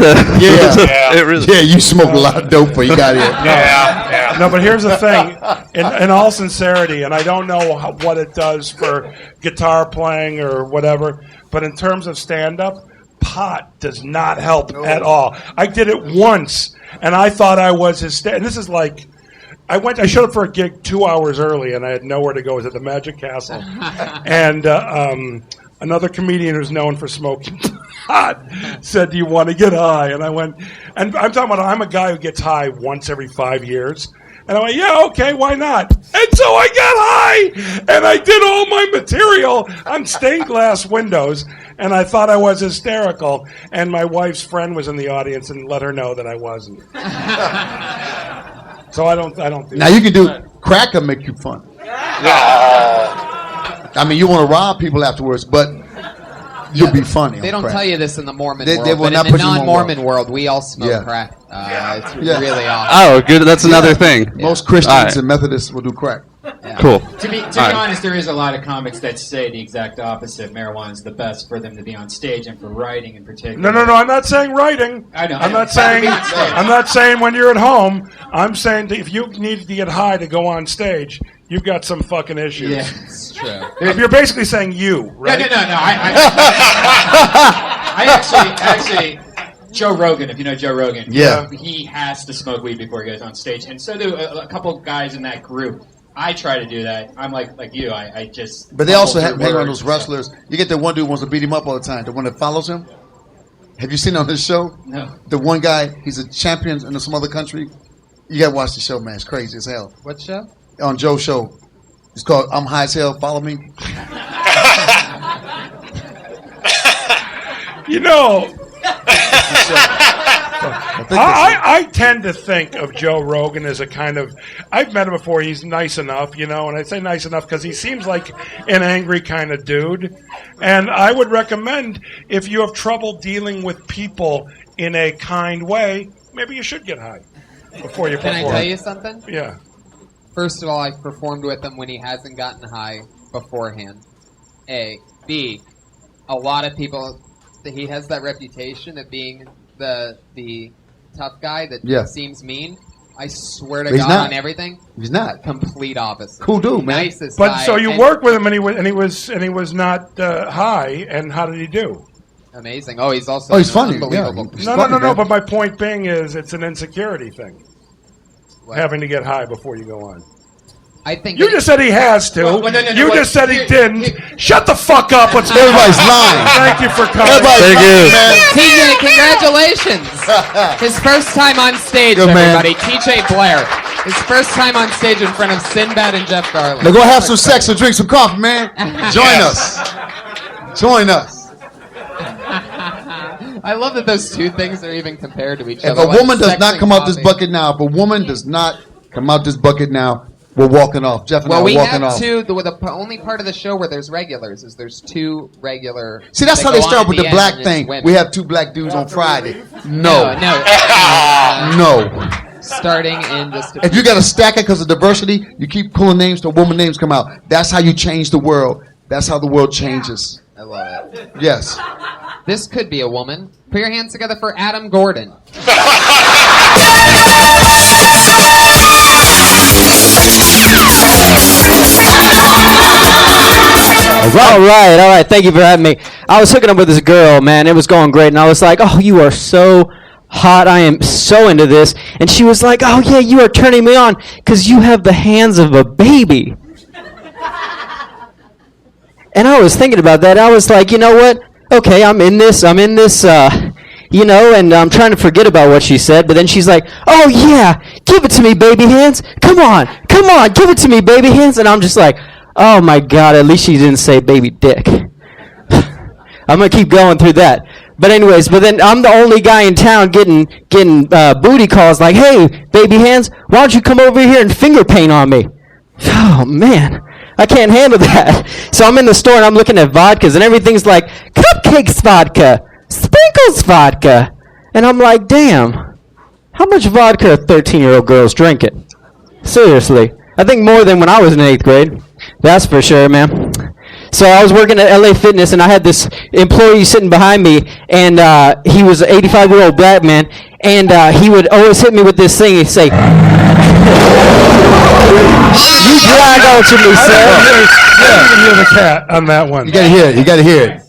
Yeah, you smoke a lot of dope before you got here. No, but here's the thing. In all sincerity, and I don't know what it does for guitar playing or whatever, but in terms of stand-up, pot does not help at all. I did it once, and I thought I was and this is like, I showed up for a gig 2 hours early, and I had nowhere to go. It was at the Magic Castle. And another comedian who's known for smoking pot said, "Do you want to get high?" And I went, and I'm talking about, I'm a guy who gets high once every 5 years. And I went, "Yeah, okay, why not?" And so I got high, and I did all my material on stained glass windows, and I thought I was hysterical. And my wife's friend was in the audience and let her know that I wasn't. So I don't do now that. You can do crack and make you fun. I mean, you want to rob people afterwards, but you'll be funny. They on don't crack. tell you this in the Mormon They world, will but not in the put you on non-Mormon world. world, we all smoke Yeah. crack. It's Yeah. really awesome. Oh, good. That's another thing. Most Christians All right. and Methodists will do crack. Cool. To be honest, there is a lot of comics that say the exact opposite. Marijuana is the best for them to be on stage and for writing in particular. No. I'm not saying writing. I know. I'm not saying when you're at home. I'm saying that if you need to get high to go on stage, you've got some fucking issues. Yeah, it's true. You're basically saying you, right? No. I actually, Joe Rogan, if you know Joe Rogan, Yeah. he has to smoke weed before he goes on stage, and so do a couple guys in that group. I try to do that. I'm like you. I just. But they also hang fumble through around words those wrestlers. You get the one dude who wants to beat him up all the time. The one that follows him. Have you seen on his show? No. The one guy, he's a champion in some other country. You gotta watch the show, man. It's crazy as hell. What show? On Joe's show. It's called I'm High as Hell. Follow me. You know, I tend to think of Joe Rogan as a kind of. I've met him before. He's nice enough, and I say nice enough because he seems like an angry kind of dude. And I would recommend if you have trouble dealing with people in a kind way, maybe you should get high before you perform. Can I tell you something? Yeah. First of all, I've performed with him when he hasn't gotten high beforehand. A. B. A lot of people. He has that reputation of being the tough guy that seems mean. I swear to He's God not. on everything. He's not. Complete opposite. Cool dude, man. Nicest But guy. so you And worked with him, and he was not high. And how did he do? amazing. Oh, he's also he's funny. unbelievable. Yeah. He's No. funny, man. But my point being is, it's an insecurity thing. What? Having to get high before you go on. I think You just said he has to. Well, no, You wait. just said he didn't. Shut the fuck up. Let's Everybody's lying. Thank you for coming. Everybody's lying, man. TJ, congratulations! His first time on stage, Good man. everybody. TJ Blair. His first time on stage in front of Sinbad and Jeff Garlin. Now go have some sex and drink some coffee, man. Join us. Join us. I love that those two things are even compared to each If other. a like woman does sex not and come out this coffee. bucket now, if a woman does not come out this bucket now, we're walking off. Jeff and I Well, are we walking have off. two. The only part of the show where there's regulars is there's two regular. See, that's that how they go on start at with the end, black and it's thing. women. We have two black dudes on Friday. No. No. No. Starting in just. If you got to stack it because of diversity, you keep pulling names till woman names come out. That's how you change the world. That's how the world changes. I love it. Yes. This could be a woman. Put your hands together for Adam Gordon. All right. Thank you for having me. I was hooking up with this girl, man. It was going great, and I was like, "Oh, you are so hot. I am so into this." And she was like, "Oh yeah, you are turning me on because you have the hands of a baby." And I was thinking about that. I was like, you know what? Okay, I'm in this, and I'm trying to forget about what she said. But then she's like, "Oh yeah, give it to me, baby hands. Come on, give it to me, baby hands." And I'm just like, oh my God, at least she didn't say baby dick. I'm going to keep going through that. But then I'm the only guy in town getting booty calls like, "Hey, baby hands, why don't you come over here and finger paint on me?" Oh man, I can't handle that. So I'm in the store and I'm looking at vodkas and everything's like cupcakes vodka, sprinkles vodka. And I'm like, damn, how much vodka are 13-year-old girls drinking? Seriously. I think more than when I was in 8th grade. That's for sure, man. So I was working at LA Fitness, and I had this employee sitting behind me, and he was an 85-year-old black man, and he would always hit me with this thing. He'd say, "You drag on to me, sir." I didn't hear the cat on that one. You got to hear it. You got to hear it.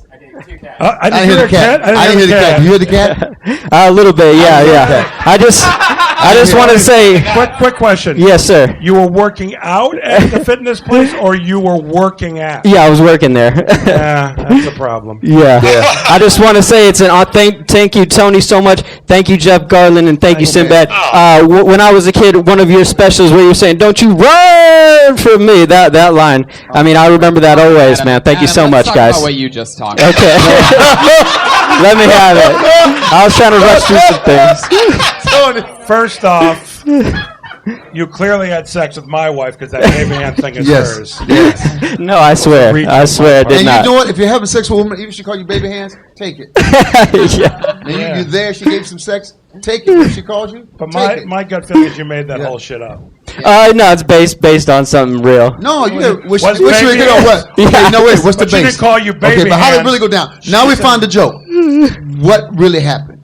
I didn't hear the cat. I didn't hear the cat. You hear the cat? A little bit, yeah. I just want to say. Quick question. Yes, sir. You were working out at the fitness place, or you were working at? Yeah, I was working there. Yeah, that's a problem. Yeah. I just want to say thank you, Tony, so much. Thank you, Jeff Garlin, and thank you, Sinbad. When I was a kid, one of your specials where you were saying, "Don't you run from me," that line. I mean, I remember that always, man. Thank you so much, let's talk guys. about what you just talked Okay. Let me have it. I was trying to rush through some things. First off, You clearly had sex with my wife because that baby hand thing is Yes. hers. Yes. No, I swear. I swear I did And not. you know what? If you're having sex with a woman, even if she call you baby hands, take it. Yeah. And you're there, she gave you some sex, take it. If she calls you, But take it. my gut feeling is you made that whole shit up. No, it's based on something real. No, you got Was which baby you know what? Yeah. Okay, no wait, what's the But she base? didn't call you baby Okay, but how did it hands. really go down? Now we find the joke. What really happened?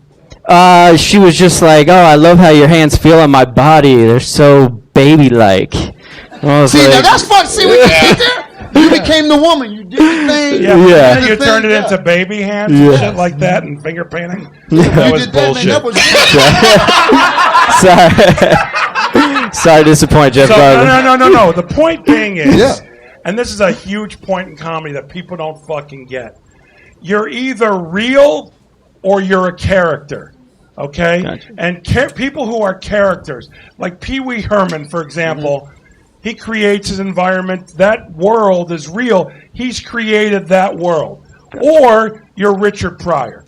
She was just like, "Oh, I love how your hands feel on my body. They're so baby-like." I was See, like, now that's fun. See what you did there? You became the woman. You did the thing. Yeah, Yeah. and you turned it into baby hands and shit like that and finger painting. That You was did that, man. bullshit. That was Sorry. Sorry to disappoint Jeff So, Garlin. no. The point being is, Yeah. and this is a huge point in comedy that people don't fucking get. You're either real or you're a character. Okay? Gotcha. And people who are characters, like Pee Wee Herman, for example, he creates his environment. That world is real. He's created that world. Or you're Richard Pryor.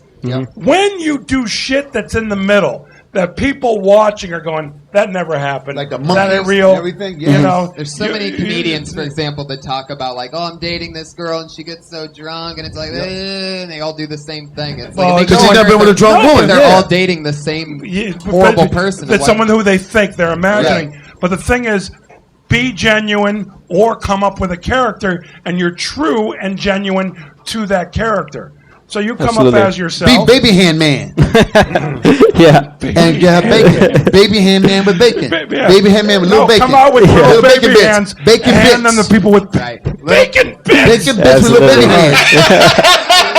When you do shit that's in the middle, that people watching are going, that never happened. Like the Is that monkeys real? and everything? You Yes. know, There's so many comedians, for example, that talk about like, oh, I'm dating this girl and she gets so drunk, and it's like, and they all do the same thing. It's Well, like, because you've never been with a drunk woman. They're Yeah. all dating the same Yeah, horrible but person. That's someone who they think they're imagining. But the thing is, be genuine or come up with a character, and you're true and genuine to that character. So you come Absolutely. up as be yourself. baby hand man. Yeah. And you have bacon. Baby hand man with bacon. Yeah. Baby hand man with little bacon. Come out with Little little bacon baby bits. hands. Bacon hand bits. them to people with Right. bacon bits. Bacon bits with little baby Absolutely. hands.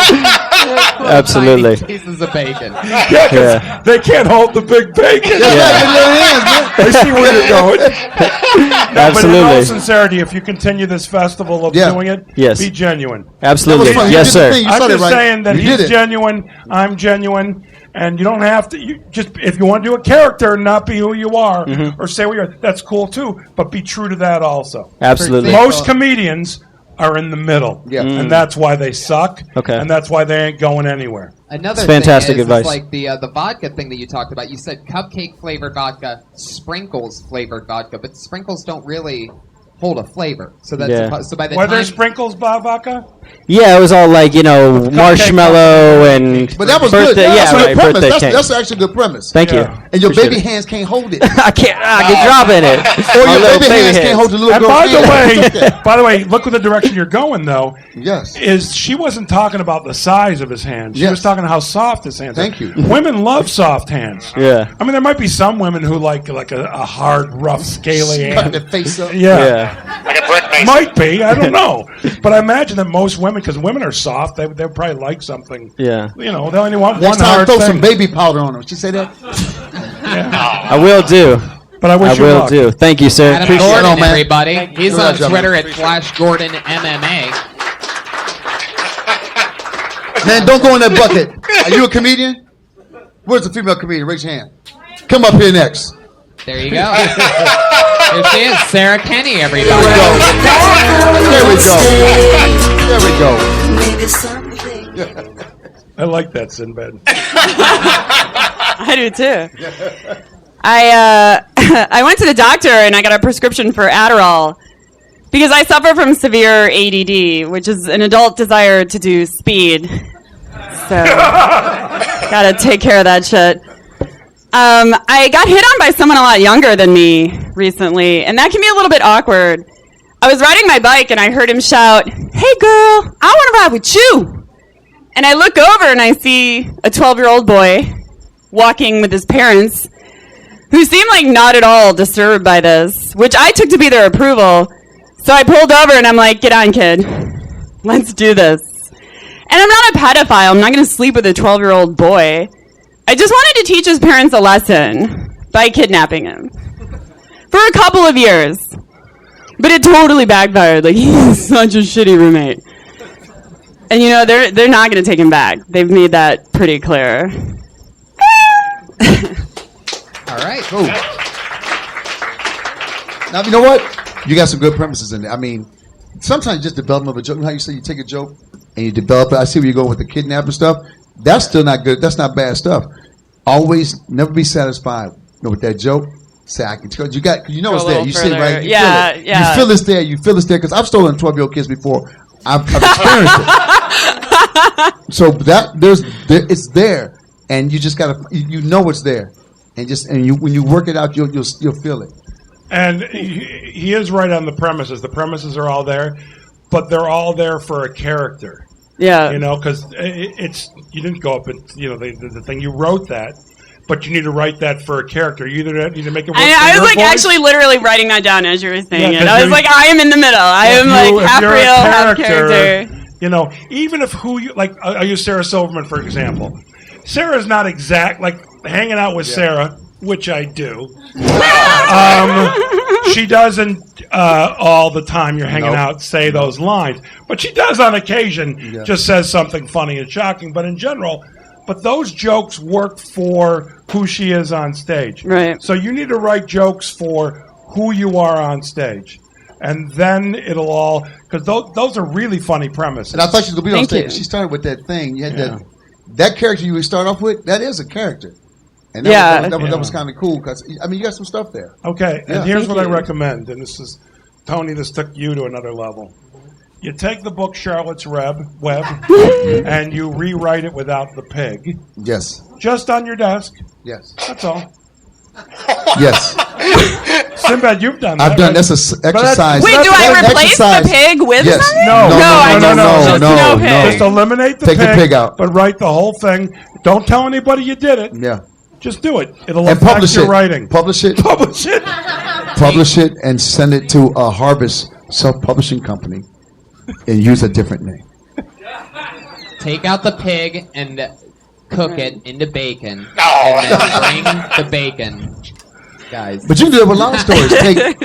Absolutely. Tiny pieces of bacon. Yeah, 'cause Yeah. they can't hold the big bacon. Just like with little hands, man. I see where you're going. No, but in all Absolutely. sincerity, if you continue this festival of Yeah. doing it, Yes. be genuine. Absolutely. That was fun. You Yes, did the sir. thing. You I'm said it just right. saying that You he's did it. genuine, I'm genuine, and you don't have to. You just if you want to do a character and not be who you are, or say what you're, that's cool too. But be true to that also. Absolutely. Most comedians are in the middle, Yeah. and that's why they suck. Okay. And that's why they ain't going anywhere. Another It's fantastic thing is advice. like the vodka thing that you talked about. You said cupcake flavored vodka, sprinkles flavored vodka, but sprinkles don't really hold a flavor. So that's Yeah. so by the Were there time sprinkles, vodka? Yeah, it was all like, marshmallow and But that was birthday. good. Yeah, That's a right, good premise. birthday cake. That's actually a good premise. Thank you. Yeah. And your Appreciate baby it. hands can't hold it. I can't drop in it. Or My your little baby hands can't hold the little And girl's by the hand. way, by the way, look with the direction you're going though. Yes. Is she wasn't talking about the size of his hands. She Yes. was talking how soft his hands are. Thank you. Women love soft hands. Yeah. I mean, there might be some women who like a hard, rough, scaly Cut hand. their face up. Yeah. Yeah. Like a brick mason. Might be. I don't know. But I imagine that most women, because women are soft, they probably like something. Yeah. They only want Next one time, hard throw thing. some baby powder on them. She say that? I will do. But I wish I you will luck. do. Thank you, sir. Adam Appreciate Gordon, it, man. everybody. He's Good on job, Twitter man. at Flash Gordon MMA. Man, don't go in that bucket. Are you a comedian? Where's the female comedian? Raise your hand. Come up here next. There you go. Here she is, Sara Kenny, everybody. There we go. There we go. I like that, Sinbad. I do too. I went to the doctor and I got a prescription for Adderall because I suffer from severe ADD, which is an adult desire to do speed. So, gotta take care of that shit. I got hit on by someone a lot younger than me recently, and that can be a little bit awkward. I was riding my bike and I heard him shout, "Hey girl, I want to ride with you." And I look over and I see a 12-year-old boy walking with his parents who seemed like not at all disturbed by this, which I took to be their approval. So I pulled over and I'm like, "Get on, kid. Let's do this." And I'm not a pedophile. I'm not going to sleep with a 12-year-old boy. I just wanted to teach his parents a lesson by kidnapping him for a couple of years. But it totally backfired. Like, he's such a shitty roommate. And they're not going to take him back. They've made that pretty clear. All right. Cool. Now, you know what? You got some good premises in there. I mean, sometimes just development of a joke. You know how you say you take a joke and you develop it? I see where you go with the kidnapping stuff. That's still not good. That's not bad stuff. Always, never be satisfied with that joke. say I can tell you got, you know Go it's a there. little You see it, further. right? You Yeah, feel it. yeah. You feel it's there. You feel it's there because I've stolen 12-year-old kids before. I've experienced it. So it's there, and you just gotta you know it's there, and when you work it out, you'll feel it. And he is right on the premises. The premises are all there, but they're all there for a character. Yeah. You know, because you didn't go up and, the thing, you wrote that, but you need to write that for a character. You either need to make it work I for was your voice. actually literally writing that down as you were saying Yeah, it. I was like, I am in the middle. I am like half if you're real, a half character. You know, even if I use Sarah Silverman, for example. Sarah's not hanging out with Sarah, which I do. She doesn't all the time you're hanging out say those lines. But she does on occasion, just says something funny and shocking. But in general, those jokes work for who she is on stage. Right. So you need to write jokes for who you are on stage. And then it'll all, because those are really funny premises. And I thought she was going to be on Thank stage. you. She started with that thing. You had that character you would start off with, that is a character. And Yeah. that was kind of cool because, you got some stuff there. Okay, Yeah. and here's Thank what I you. recommend, and this is, Tony, this took you to another level. You take the book Charlotte's Web, and you rewrite it without the pig. Yes. Just on your desk. Yes. That's all. Yes. Sinbad, you've done that. I've done right? that's an exercise. Wait, do I That's replace exercise. the pig with Yes. something? No, no pig. Just eliminate the Take the pig out. but write the whole thing. Don't tell anybody you did it. Yeah. Just do it. It'll And affect publish your it. writing. Publish it. Publish it. Publish it and send it to a Harvest self-publishing company and use a different name. Take out the pig and cook it into bacon. And then bring the bacon. Guys. But you can do it with a lot of stories.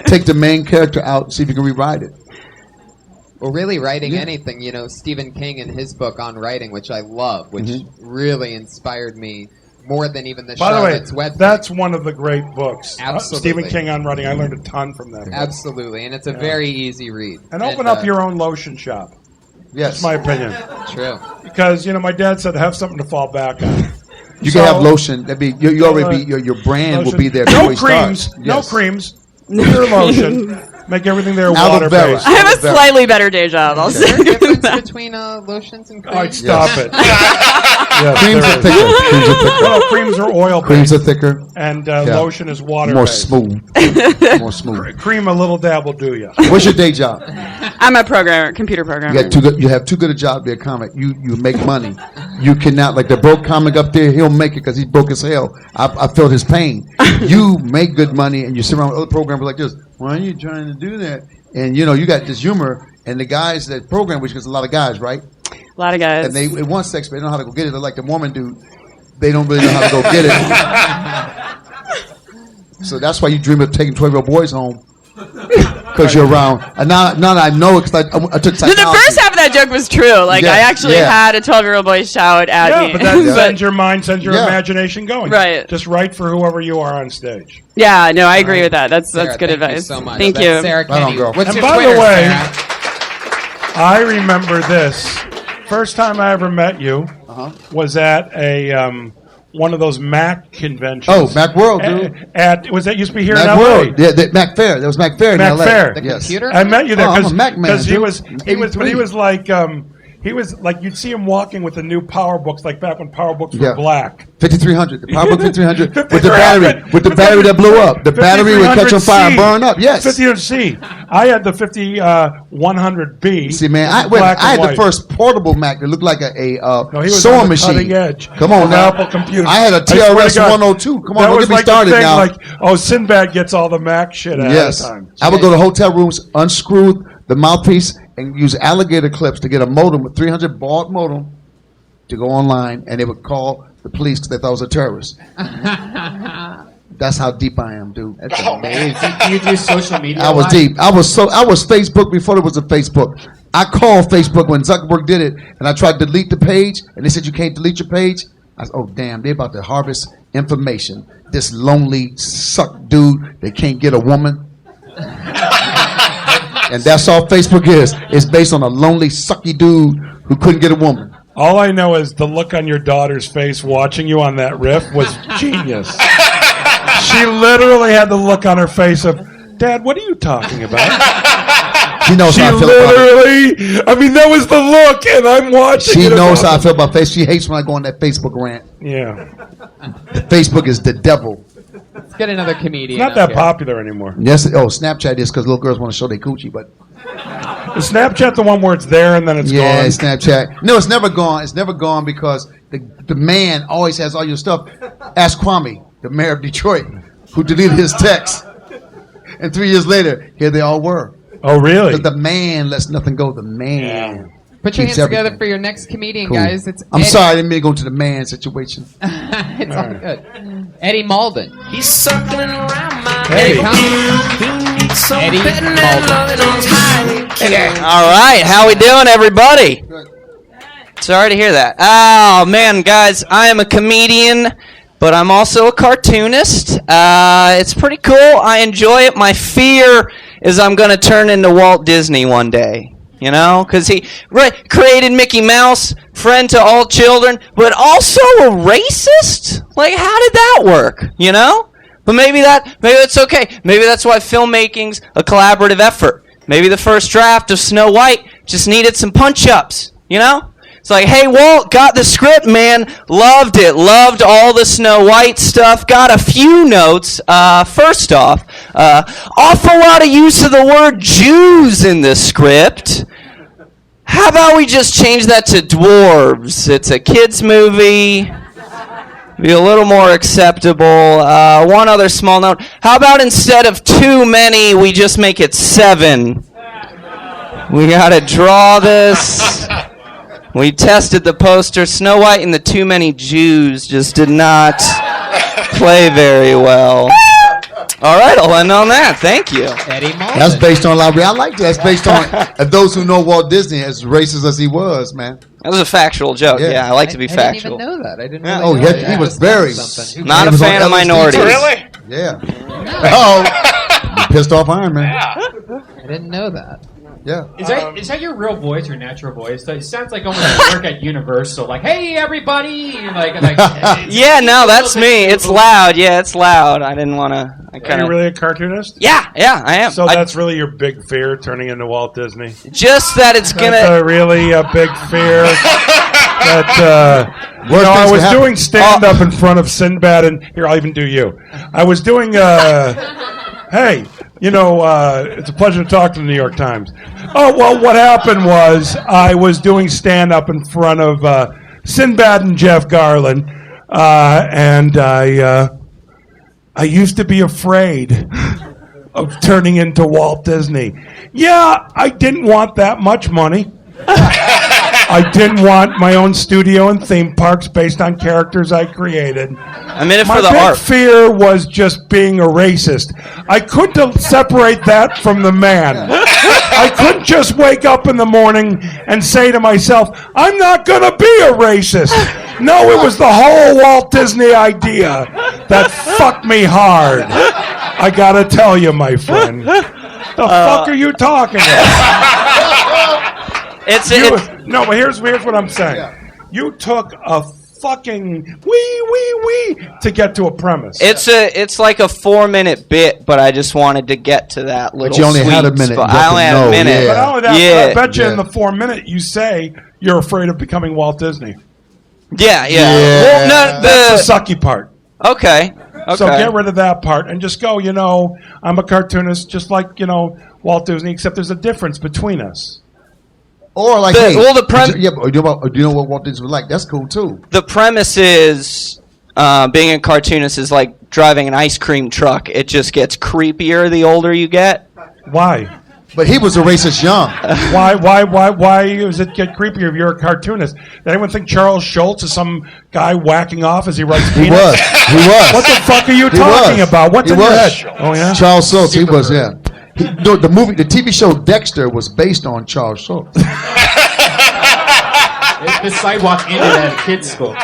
Take the main character out and see if you can rewrite it. Well, really, writing anything, Stephen King in his book on writing, which I love, which really inspired me more than even the By the way, Charlotte's Web. that's one of the great books. Absolutely. Stephen King on writing. I learned a ton from that book. Absolutely, and it's a very easy read. And open up your own lotion shop. Yes. That's my opinion. True. Because, my dad said have something to fall back on. You can have lotion. That'd be you already be your brand lotion. will be there. No before you creams. start. No Yes. creams. Pure lotion. Make everything there Aloe water vera. based. I have a slightly better day job. I'll Is there say a difference that. between lotions and creams? All right, stop Yes. it. Yes, Creams there are is. thicker. Creams are thicker. Well, creams are oil Creams based. are thicker. And lotion is water More based. smooth. More smooth. Cream a little dab will do you. What's your day job? I'm a computer programmer. You have too good a job to be a comic. You make money. You cannot, like the broke comic up there, he'll make it because he's broke as hell. I felt his pain. You make good money and you sit around with other programmers like this. Why are you trying to do that? And you got this humor, and the guys that program, which is a lot of guys, right? A lot of guys. And they want sex, but they don't know how to go get it. They're like the Mormon dude. They don't really know how to go get it. So that's why you dream of taking 12-year-old boys home. Because you're around. And now I know it because I took psychology. The first half of that joke was true. Like, Yeah, I actually had a 12-year-old boy shout at me. But that sends your mind, sends your imagination going. Right. Just write for whoever you are on stage. Yeah, no, I agree with that. That's Sarah, good thank advice. You so much. Thank That's you. Sarah Kenny. What's And your by Twitter, the way, Sarah? I remember this. First time I ever met you was at a one of those Mac conventions. Oh, Mac World, dude. Was that used to be here Mac in LA? World. Yeah, the Mac Fair. There was Mac Fair in Mac LA. Fair. The Yes. computer? I met you there I'm a Mac man, because he dude. was like you'd see him walking with the new Power Books, like back when Power Books were black. 5300, the PowerBook 5300 with the battery that blew up. The battery would catch on fire and burn up. Yes. 5300C. I had the 5100B. See, man, I had the first portable Mac that looked like a he was sewing on the machine. cutting edge. Come on Of now. Apple computers. I had a I swear to TRS God, 102. Come on, that don't was get me like the started thing, now. Like, Sinbad gets all the Mac shit ahead Yes. of time. I would go to hotel rooms, unscrew the mouthpiece, and use alligator clips to get a modem, a 300 baud modem, to go online, and they would call the police because they thought I was a terrorist. That's how deep I am, dude. That's amazing. Do you do social media? I was deep. I was Facebook before there was a Facebook. I called Facebook when Zuckerberg did it, and I tried to delete the page, and they said you can't delete your page. I said, oh damn, they're about to harvest information. This lonely suck dude that can't get a woman. And that's all Facebook is. It's based on a lonely, sucky dude who couldn't get a woman. All I know is the look on your daughter's face watching you on that riff was genius. She literally had the look on her face of, Dad, what are you talking about? She knows how I feel literally, about it. I mean, that was the look, and I'm watching. She knows how I feel about Facebook. She hates when I go on that Facebook rant. Yeah. Facebook is the devil. Let's get another comedian. It's not that popular anymore. Yes. Oh, Snapchat is because little girls want to show their coochie, but. Is Snapchat the one where it's there and then it's gone? Yeah, Snapchat. No, it's never gone. It's never gone because the man always has all your stuff. Ask Kwame, the mayor of Detroit, who deleted his text. And 3 years later, here they all were. Oh, really? Because the man lets nothing go. The man. Put your hands keeps together everything. for your next comedian, Cool. guys. It's I'm Eddie. sorry, I didn't mean to go to the man situation. It's all good. Eddie Malden. He's circling around my Eddie. Eddie All right, how we doing, everybody? Sorry to hear that. Oh man, guys, I am a comedian, but I'm also a cartoonist. It's pretty cool. I enjoy it. My fear is I'm going to turn into Walt Disney one day. You know, because he created Mickey Mouse, friend to all children, but also a racist? Like, how did that work? You know? But maybe that's okay. Maybe that's why filmmaking's a collaborative effort. Maybe the first draft of Snow White just needed some punch-ups, you know? It's like, hey, Walt, got the script, man. Loved it. Loved all the Snow White stuff. Got a few notes. First off, awful lot of use of the word Jews in the script. How about we just change that to dwarves? It's a kids' movie. Be a little more acceptable. One other small note. How about instead of too many, we just make it 7? We gotta draw this. We tested the poster. Snow White and the Too Many Jews just did not play very well. All right, I'll end on that. Thank you. Eddie Malden. That's based on I like that. That's based on those who know Walt Disney, as racist as he was, man. That was a factual joke. Yeah, I like to be factual. I didn't even know that. I didn't Yeah. really know that. He was very. Not a fan of minorities. Really? Yeah. Oh, you pissed off Iron Man. I didn't know that. Yeah. Is that your real voice, your natural voice? It sounds like almost you work at Universal. Like, hey, everybody! Yeah, no, that's me. It's loud. Yeah, it's loud. I didn't want to. Are you really a cartoonist? Yeah, I am. So that's really your big fear, turning into Walt Disney? Just that it's going to... really a big fear. That, I was doing stand-up in front of Sinbad, and here, I'll even do you. I was doing, hey, it's a pleasure to talk to the New York Times. Oh, well, what happened was I was doing stand-up in front of Sinbad and Jeff Garlin, and I used to be afraid of turning into Walt Disney. Yeah, I didn't want that much money. I didn't want my own studio and theme parks based on characters I created. I'm in it my for the big art. fear was just being a racist. I couldn't separate that from the man. I couldn't just wake up in the morning and say to myself, I'm not going to be a racist. No, it was the whole Walt Disney idea that fucked me hard. I got to tell you, my friend. The fuck are you talking about? No, but here's what I'm saying. Yeah. You took a fucking wee to get to a premise. It's like a 4-minute bit, but I just wanted to get to that little. But you only had a minute. I only had a minute. Yeah. But not only that, I bet you in the 4 minute you say you're afraid of becoming Walt Disney. Yeah. Well, no, that's the sucky part. Okay. So get rid of that part and just go. I'm a cartoonist, just like Walt Disney, except there's a difference between us. Or like, do you know what Walt Disney was like? That's cool too. The premise is being a cartoonist is like driving an ice cream truck. It just gets creepier the older you get. Why? But he was a racist young. Why does it get creepier if you're a cartoonist? Did anyone think Charles Schultz is some guy whacking off as he writes peanuts? He was. What the fuck are you talking about? What's in your head? Oh yeah, Charles Schultz. He was. Yeah. The TV show Dexter was based on Charles Schultz. The sidewalk ended at a kid's school.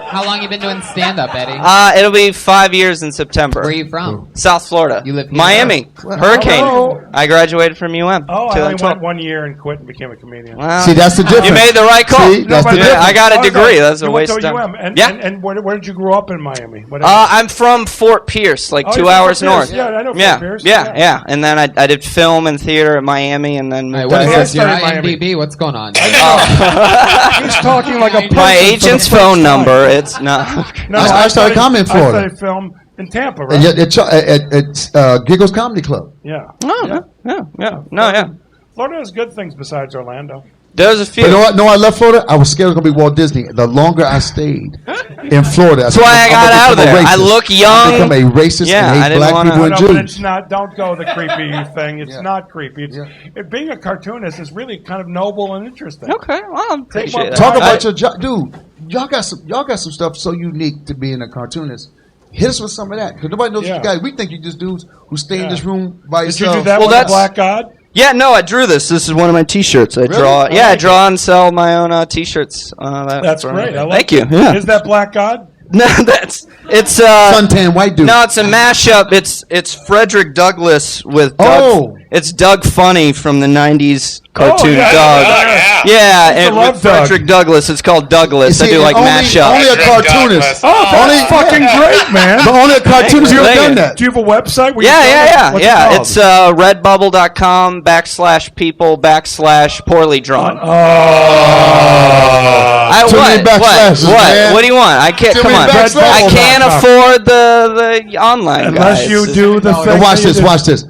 How long you been doing stand-up, Eddie? It'll be 5 years in September. Where are you from? South Florida. You live here? Miami. Hurricane. Oh. I graduated from UM. Oh, I only 2012. went 1 year and quit and became a comedian. Well, See, that's the difference. You made the right call. See, that's the difference. I got a degree. That's a You waste went of to time. UM. Yeah. And where did you grow up in Miami? What I'm from Fort Pierce, like Oh, 2 you're from hours Fort Pierce. north. Yeah, I know Fort yeah. Pierce. Yeah, yeah. And then I did film and theater at Miami, and then moved What out is here. this, your Miami. IMDb? What's going on? He's talking like a person My for the agent's first phone time. number. It's no. No, I started comedy in Florida. I started film in Tampa, right? And yet at Giggles Comedy Club. Yeah. No, yeah. Florida has good things besides Orlando. There's a few. But you know what? No, I left Florida. I was scared it was going to be Walt Disney. The longer I stayed in Florida, That's why I got out of there. I look young. I become a racist Yeah, and I hate didn't black wanna- people and No, Jews. but it's not. Don't go the creepy thing. It's not creepy. It's being a cartoonist is really kind of noble and interesting. Okay, well, I appreciate that. Talk about your job, dude. Y'all got some stuff so unique to being a cartoonist. Hit us with some of that, because nobody knows you guys. We think you just dudes who stay in this room by Did yourself. you do that with the Black God? Yeah, no, I drew this. This is one of my T-shirts. I draw. Yeah, I draw and sell my own T-shirts. That's great. I like Thank you. it. Yeah. Is that Black God? No, it's suntan white dude. No, it's a mashup. It's Frederick Douglass with Doug. Oh. It's Doug Funny from the '90s cartoon yeah, Doug. yeah. and love with Doug. Frederick Douglass, it's called Douglas. You I see, do like only mashup. a cartoonist. Oh, that's fucking great, man. But only a cartoonist who have Thank done you. that. Do you have a website? Where Yeah, you sell it? What's it called? It's redbubble.com/people/poorly drawn. Too many backslashes, man. What do you want? I can't. Too Come many on. backslashes. I can't afford the online. Unless guys. you do the Now thing. watch that you this. do. Watch this.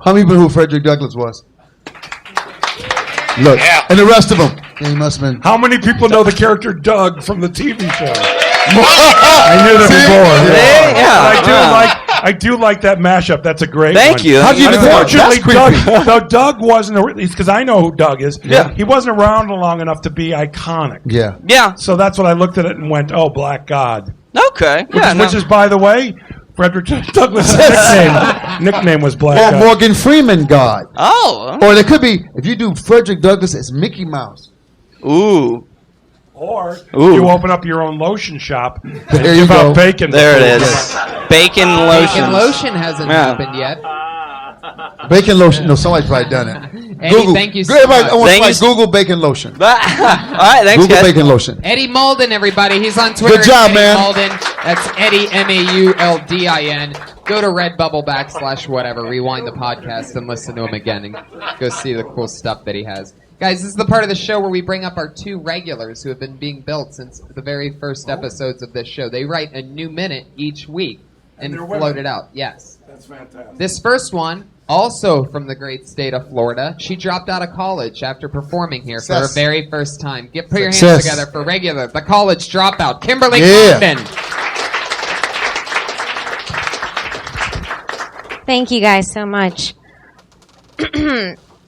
How many people knew who Frederick Douglass was? Look, and the rest of them. They must have been. How many people know the character Doug from the TV show? I knew that before. Yeah. I do like that mashup. That's a great Thank one. you. How'd you even know? Unfortunately, That's creepy. Doug wasn't, because I know who Doug is. Yeah. He wasn't around long enough to be iconic. Yeah. Yeah. So that's when I looked at it and went, oh, Black God. Okay. Which is, by the way, Frederick Douglass' nickname was Black Or God. Morgan Freeman God. Oh. Or there could be, if you do Frederick Douglass as Mickey Mouse. Ooh. Or Ooh. you open up your own lotion shop and There you give out go. bacon. There it before is. Bacon lotion. Bacon lotion hasn't Yeah. happened yet. Bacon lotion. No, somebody's probably done it. Eddie, thank you so Everybody, much. I want Thank to you. Google bacon lotion. All right. Thanks, Google guys. bacon lotion. Eddie Malden, everybody. He's on Twitter. Good job, Eddie man. Malden. That's Eddie Mauldin. Go to Redbubble / whatever. Rewind the podcast and listen to him again and go see the cool stuff that he has. Guys, this is the part of the show where we bring up our two regulars who have been being built since the very first episodes of this show. They write a new minute each week and they're float women. it out. Yes. That's fantastic. This first one, also from the great state of Florida, she dropped out of college after performing here for her Success. very first time. Put your hands Success. together for regular, the college dropout, Kimberly Yeah. Congdon. Thank you guys so much.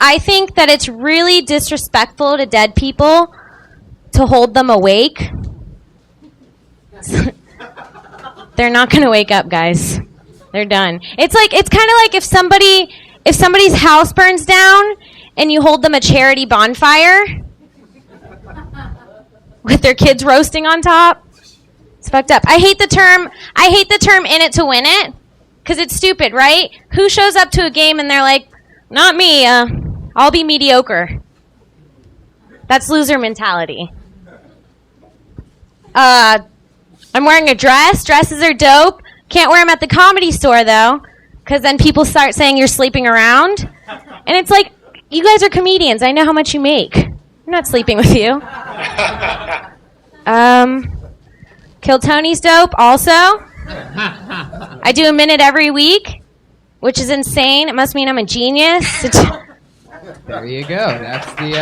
I think that it's really disrespectful to dead people to hold them awake. They're not going to wake up, guys. They're done. It's kind of like if somebody's house burns down and you hold them a charity bonfire with their kids roasting on top. It's fucked up. I hate the term in it to win it. Because it's stupid, right? Who shows up to a game and they're like, not me, I'll be mediocre. That's loser mentality. I'm wearing a dress. Dresses are dope. Can't wear them at the Comedy Store, though. Because then people start saying you're sleeping around. And it's like, you guys are comedians. I know how much you make. I'm not sleeping with you. Kill Tony's dope, also. I do a minute every week, which is insane. It must mean I'm a genius. There you go. That's the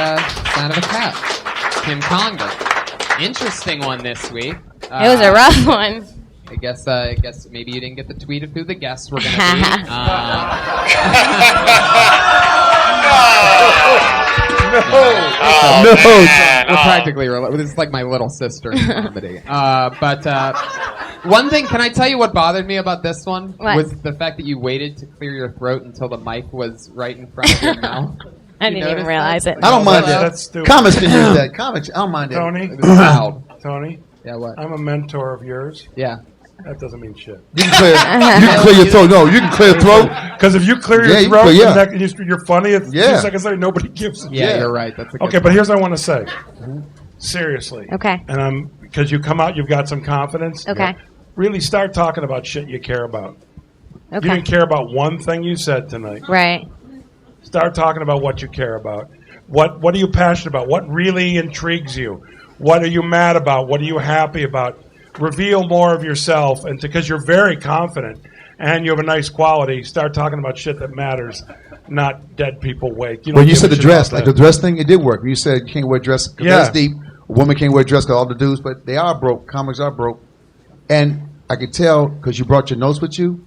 sound of a cat. Kim Congdon. Interesting one this week. It was a rough one. I guess maybe you didn't get the tweet of who the guests were going to be. No. We're practically it's like my little sister in comedy. But one thing, can I tell you what bothered me about this one? What? Was the fact that you waited to clear your throat until the mic was right in front of your mouth. I didn't even realize it. I don't mind that. That's stupid. Comics can use that. Comics, I don't mind that. Tony? It was loud. Tony? Yeah, what? I'm a mentor of yours. Yeah. That doesn't mean shit. You can clear your throat. No, you can clear your throat. Because if you clear your throat and you're funny, it's 2 seconds later, nobody gives a shit. Yeah, you're right. That's a good okay, but point. here's what I want to say. Seriously. Okay. And because you come out, you've got some confidence. Okay. Really start talking about shit you care about. Okay. You didn't care about one thing you said tonight. Right. Start talking about what you care about. What are you passionate about? What really intrigues you? What are you mad about? What are you happy about? Reveal more of yourself, and because you're very confident and you have a nice quality, start talking about shit that matters, not dead people wake. When you said the dress, like the dress thing, it did work. You said you can't wear dress because that's deep. A woman can't wear dress because all the dudes, but they are broke. Comics are broke. And I could tell because you brought your notes with you,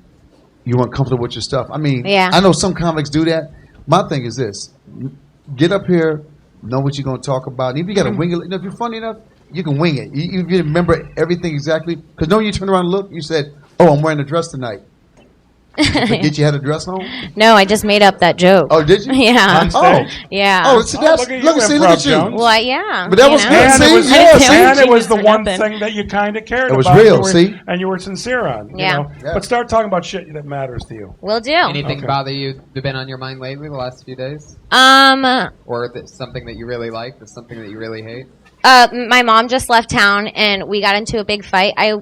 you weren't comfortable with your stuff. I mean, I know some comics do that. My thing is this. Get up here, know what you're going to talk about. And if you got to wing it, if you're funny enough, you can wing it. You remember everything exactly. Because when you turn around and look, you said, "Oh, I'm wearing a dress tonight." Did you have a dress on? No, I just made up that joke. Oh, did you? Yeah. Oh, yeah. Oh, so that's, look at you. Well, yeah. But that was good. And it was the one thing that you kind of cared about. It was real, And you were sincere on. Yeah. You know? But start talking about shit that matters to you. Will do. Anything bother you been on your mind lately the last few days? Or something that you really like, or something that you really hate? My mom just left town, and we got into a big fight. I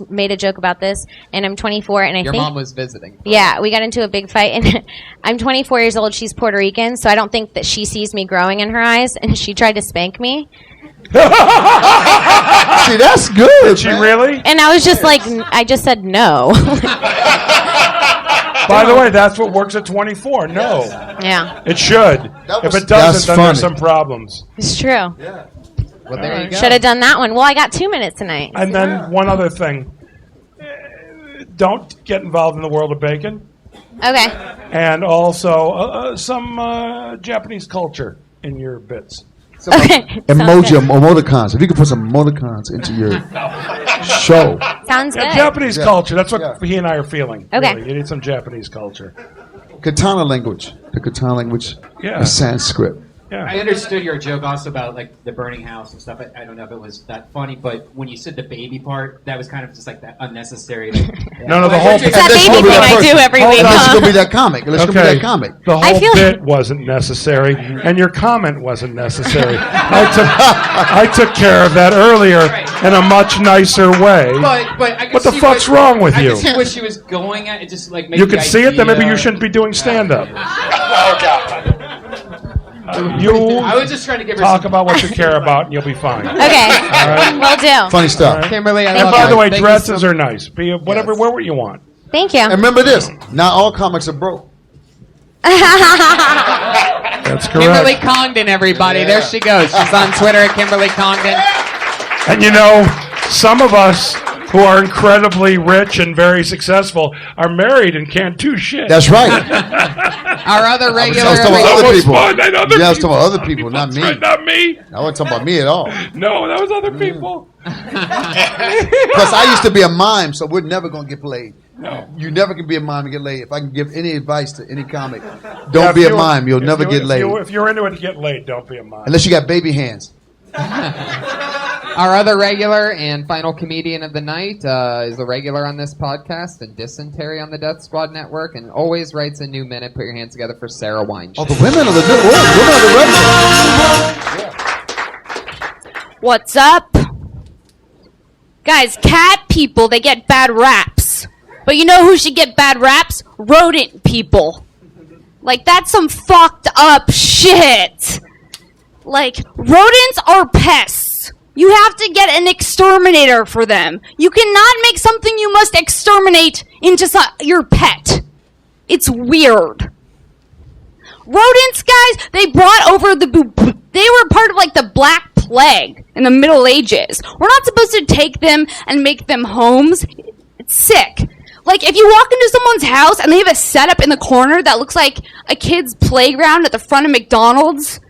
made a joke about this, and I'm 24, and Your think mom was visiting. Yeah, we got into a big fight, and I'm 24 years old. She's Puerto Rican, so I don't think that she sees me growing in her eyes, and she tried to spank me. See, that's good. Did she really? And I was just like, I just said no. By the way, that's what works at 24. No. Yeah. It should. If it doesn't, then there's some problems. It's true. Yeah. Well, there you go. Should have done that one. Well, I got 2 minutes tonight. And then one other thing. Don't get involved in the world of bacon. Okay. And also some Japanese culture in your bits. Emoticons. If you could put some emoticons into your show. Sounds good. Japanese culture. That's what he and I are feeling. Okay. Really. You need some Japanese culture. Katana language. The katana language is Sanskrit. I understood your joke also about like the burning house and stuff. I don't know if it was that funny, but when you said the baby part, that was kind of just like that unnecessary. Like, No, the whole It's that baby thing I do every week. Unless you're going to be that comic. Unless you're going to be that comic. The whole bit wasn't necessary, and your comment wasn't necessary. I took care of that earlier in a much nicer way. But I could what the see fuck's wrong with I you? could see what she was going at. It just like made You the can see it, then maybe idea- you shouldn't be doing stand-up. Oh God. You I was just trying to give her talk some- about what you care about, and you'll be fine. Okay. All right? Will do. Funny stuff. All right? Kimberly, I And love by you. the way, Thank you dresses so- are nice. Be whatever, wear what you want. Thank you. And remember this. Not all comics are broke. That's correct. Kimberly Congdon, everybody. There she goes. She's on Twitter at Kimberly Congdon. And you know, some of us who are incredibly rich and very successful are married and can't do shit. That's right. Our other regular. I was talking about other people. fun, and other Yeah, I was talking about other people, not me. Right, not me. I wasn't talking about me at all. No, that was other people. Plus, I used to be a mime, so we're never going to get played. No. You never can be a mime and get laid. If I can give any advice to any comic, Yeah, don't if be a you- mime. You'll if never you- get if laid. you- If you're into it to get laid, don't be a mime. Unless you got baby hands. Our other regular and final comedian of the night is a regular on this podcast and dysentery on the Death Squad Network and always writes a new minute. Put your hands together for Sara Weinshenk. Oh, the women are the women are the regulars. What's up? Guys, cat people, they get bad raps. But you know who should get bad raps? Rodent people. Like, that's some fucked up shit. Like, rodents are pests. You have to get an exterminator for them. You cannot make something you must exterminate into your pet. It's weird. Rodents, guys, they brought over they were part of like the Black Plague in the Middle Ages. We're not supposed to take them and make them homes. It's sick. Like, if you walk into someone's house and they have a setup in the corner that looks like a kid's playground at the front of McDonald's,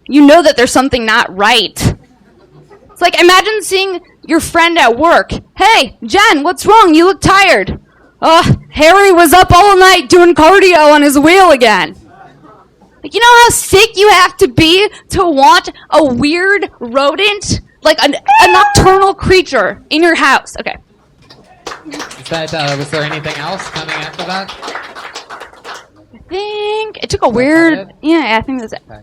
you know that there's something not right. It's like, imagine seeing your friend at work. Hey, Jen, what's wrong? You look tired. Harry was up all night doing cardio on his wheel again. Like, you know how sick you have to be to want a weird rodent like a nocturnal creature in your house. Okay. Is that, was there anything else coming after that? I think it took a weird. Yeah, I think that's it. Okay.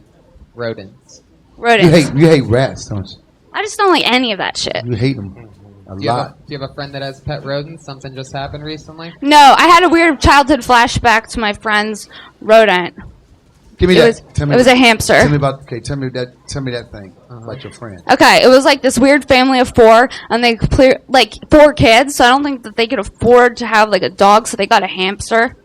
Rodents. Rodents. You hate rats, don't you? I just don't like any of that shit. You hate them a lot. Do you have a friend that has pet rodents? Something just happened recently? No, I had a weird childhood flashback to my friend's rodent. Give me It was a hamster. Tell me about. Okay, tell me that thing about your friend. Okay, it was like this weird family of 4, and they like 4 kids. So I don't think that they could afford to have like a dog, so they got a hamster.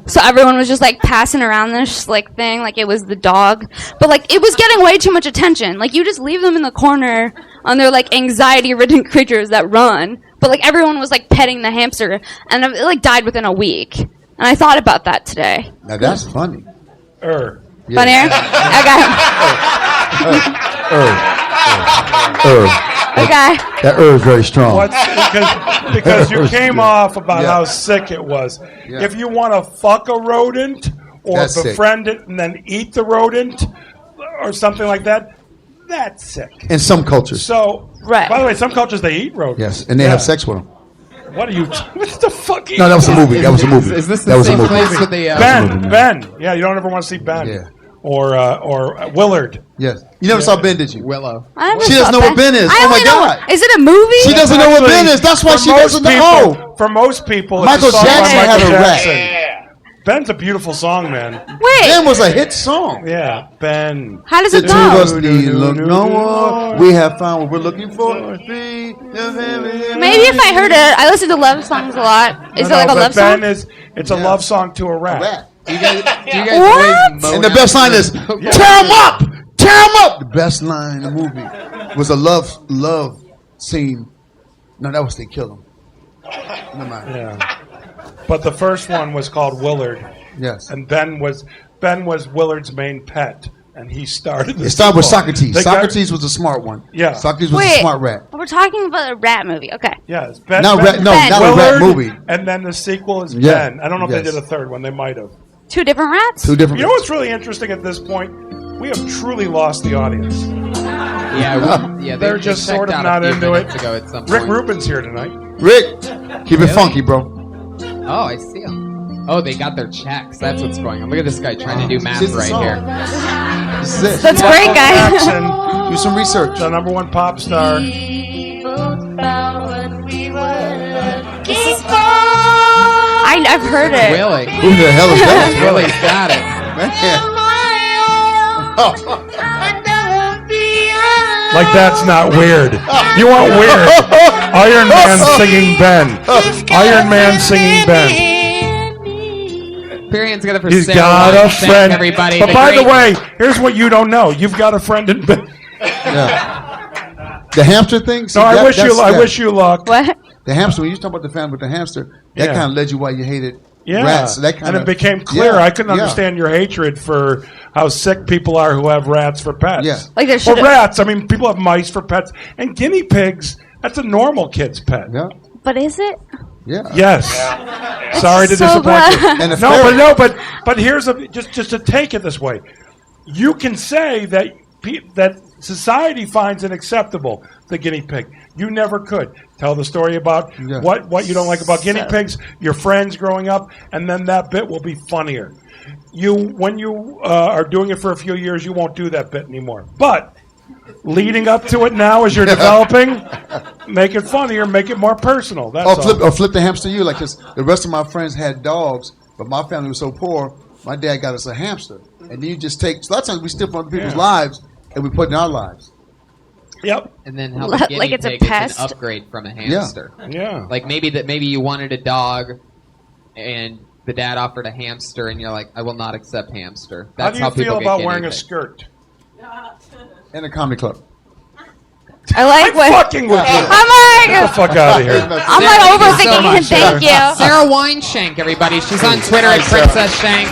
So everyone was just like passing around this like thing, like it was the dog, but like it was getting way too much attention. Like you just leave them in the corner on their like anxiety-ridden creatures that run, but like everyone was like petting the hamster, and it like died within a week. And I thought about that today. Now that's funny. Funnier? Okay. That is very strong. Because you came off about how sick it was. Yeah. If you want to fuck a rodent or That's befriend it and then eat the rodent or something like that, that's sick. In some cultures. So, by the way, some cultures they eat rodents. Yes, and they have sex with them. What are you? What the fuck? No, that was a movie. That was a movie. Is this That was a same movie. place with the Ben. Yeah, you don't ever want to see Ben. Yeah. Or Willard. Yes. You never saw Ben, did you? Willow. She doesn't know what Ben is. Oh my God. Is it a movie? She doesn't know what Ben is. That's why she doesn't know. For most people, Michael it's a song Jackson by had Michael a rat. Jackson. Ben's a beautiful song, man. Wait. Ben was a hit song. Yeah, Ben. How does it The two of go? us need look no more. We have found what we're looking for. Maybe if I heard it, I listen to love songs a lot. Is it like a love Ben song? It's a love song to a rat. Do you guys What? always moan And the out best to line the- is, tear him up! Tear him up! The best line in the movie was a love scene. No, that was they killed him. Never mind. Yeah. But the first one was called Willard. Yes. And Ben was Willard's main pet, and he started. It started with Socrates. They got- Socrates was a smart one. Yeah. Socrates was Wait. a smart rat. We're talking about a rat movie. Okay. Yes. Ben, Not Ben, rat- no, Ben. not a rat Willard, movie. And then the sequel is Yeah. Ben. I don't know if they Yes. did a third one. They might have. 2 different rats? Two different. You know what's really interesting at this point? We have truly lost the audience. Yeah, yeah. They're they just checked sort of out not a few into it. minutes ago at some Rick point. Rubin's here tonight. Rick, keep it Really? funky, bro. Oh, I see them. Oh, they got their checks. That's what's going on. Look at this guy trying to do math This is the right song. here. This is it. That's great, guys. Jackson, Do some research. the #1 pop star. I've heard it. Willie. Who the hell is that? Willie's got it. Like that's not weird. You want weird? Iron Man singing Ben. Iron Man singing Ben. Perion's got it for He's Sara got a Weinshenk, friend. everybody. But by the great- way, here's what you don't know. You've got a friend in Ben. Yeah. The hamster thing? See, No, I that's- wish you luck. What? The hamster, when you talk about the family with the hamster, that Yeah. kind of led you why you hated Yeah, rats. That kind and of, it became clear. Yeah, I couldn't yeah. understand your hatred for how sick people are who have rats for pets. Yeah. Like there Well, should have. rats. I mean, people have mice for pets, and guinea pigs. That's a normal kid's pet. Yeah. But is it? Yeah. Yes. Sorry to so disappoint you. bad. And the But here's just to take it this way. You can say that that society finds it acceptable, the guinea pig. You never could. Tell the story about Yeah. what you don't like about guinea pigs, your friends growing up, and then that bit will be funnier. When you are doing it for a few years, you won't do that bit anymore. But leading up to it now, as you're developing, make it funnier, make it more personal. That's all. Or flip the hamster you. Like, 'cause the rest of my friends had dogs, but my family was so poor, my dad got us a hamster. And then you just take, so a lot of times we steal from other people's lives, and we put it in our lives. Yep. And then how Like the guinea it's a pig is pest? an upgrade from a hamster. Yeah. Like maybe you wanted a dog, and the dad offered a hamster, and you're like, I will not accept hamster. That's How do you people feel get about guinea wearing a pig. skirt? In a comedy club. I like what. Fucking with you. I'm Get the like, fuck out of here. I'm like overthinking it. Thank you. Sarah Weinshenk, everybody. She's on Twitter at Princess Shank.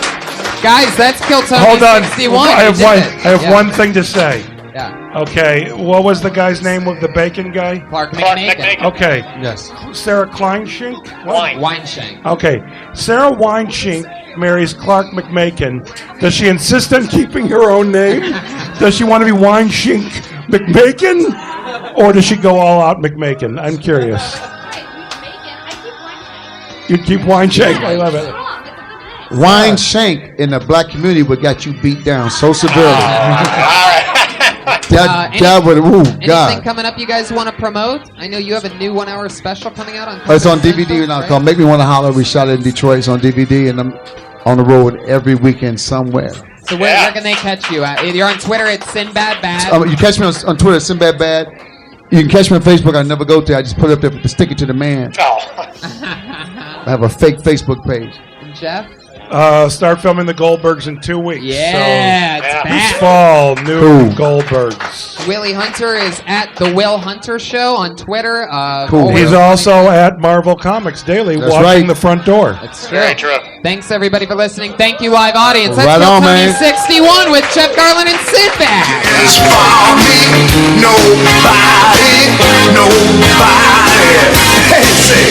Guys, that's Kill Tony Hold on. 61. I have You one. did it. I have Yeah. one thing to say. Yeah. Okay, what was the guy's name with the bacon guy? Clark McNaken. Okay, Yes. Sarah Kleinschink? What? Weinshenk. Okay, Sarah Weinshenk marries Clark McMaken. Does she insist on keeping her own name? Does she want to be Weinshenk McMaken? Or does she go all out McMakin? I'm curious. You keep Weinshenk. I love it. Weinshenk in the black community would got you beat down so severely. Anything coming up you guys want to promote? I know you have a new 1 hour special coming out on. It's on DVD now. It's called Make Me Want to Holler. We shot it in Detroit. It's on DVD, and I'm on the road every weekend somewhere. So where can they catch you at? You're on Twitter at SINBAD Bad. You catch me on Twitter at SINBAD Bad. You can catch me on Facebook. I never go there. I just put it up there to stick it to the man. I have a fake Facebook page. And Jeff? Start filming the Goldbergs in 2 weeks. Yeah, it's back. This fall, new Goldbergs. Willie Hunter is at the Will Hunter Show on Twitter. He's also at Marvel Comics Daily, watching the front door. That's true. Very true. Thanks everybody for listening. Thank you, live audience. Right Let's go on, man. 61 with Jeff Garlin and SINBAD. It's for me, nobody. Hey, say.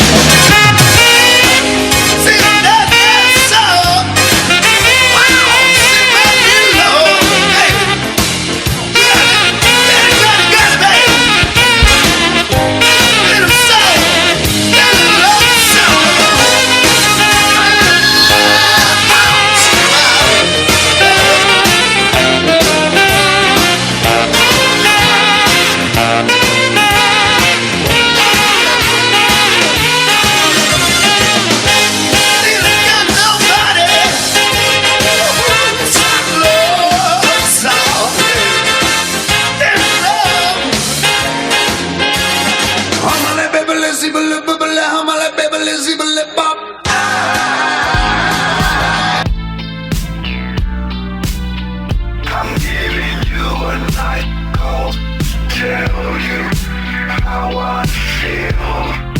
I'm giving you a night call, tell you how I feel.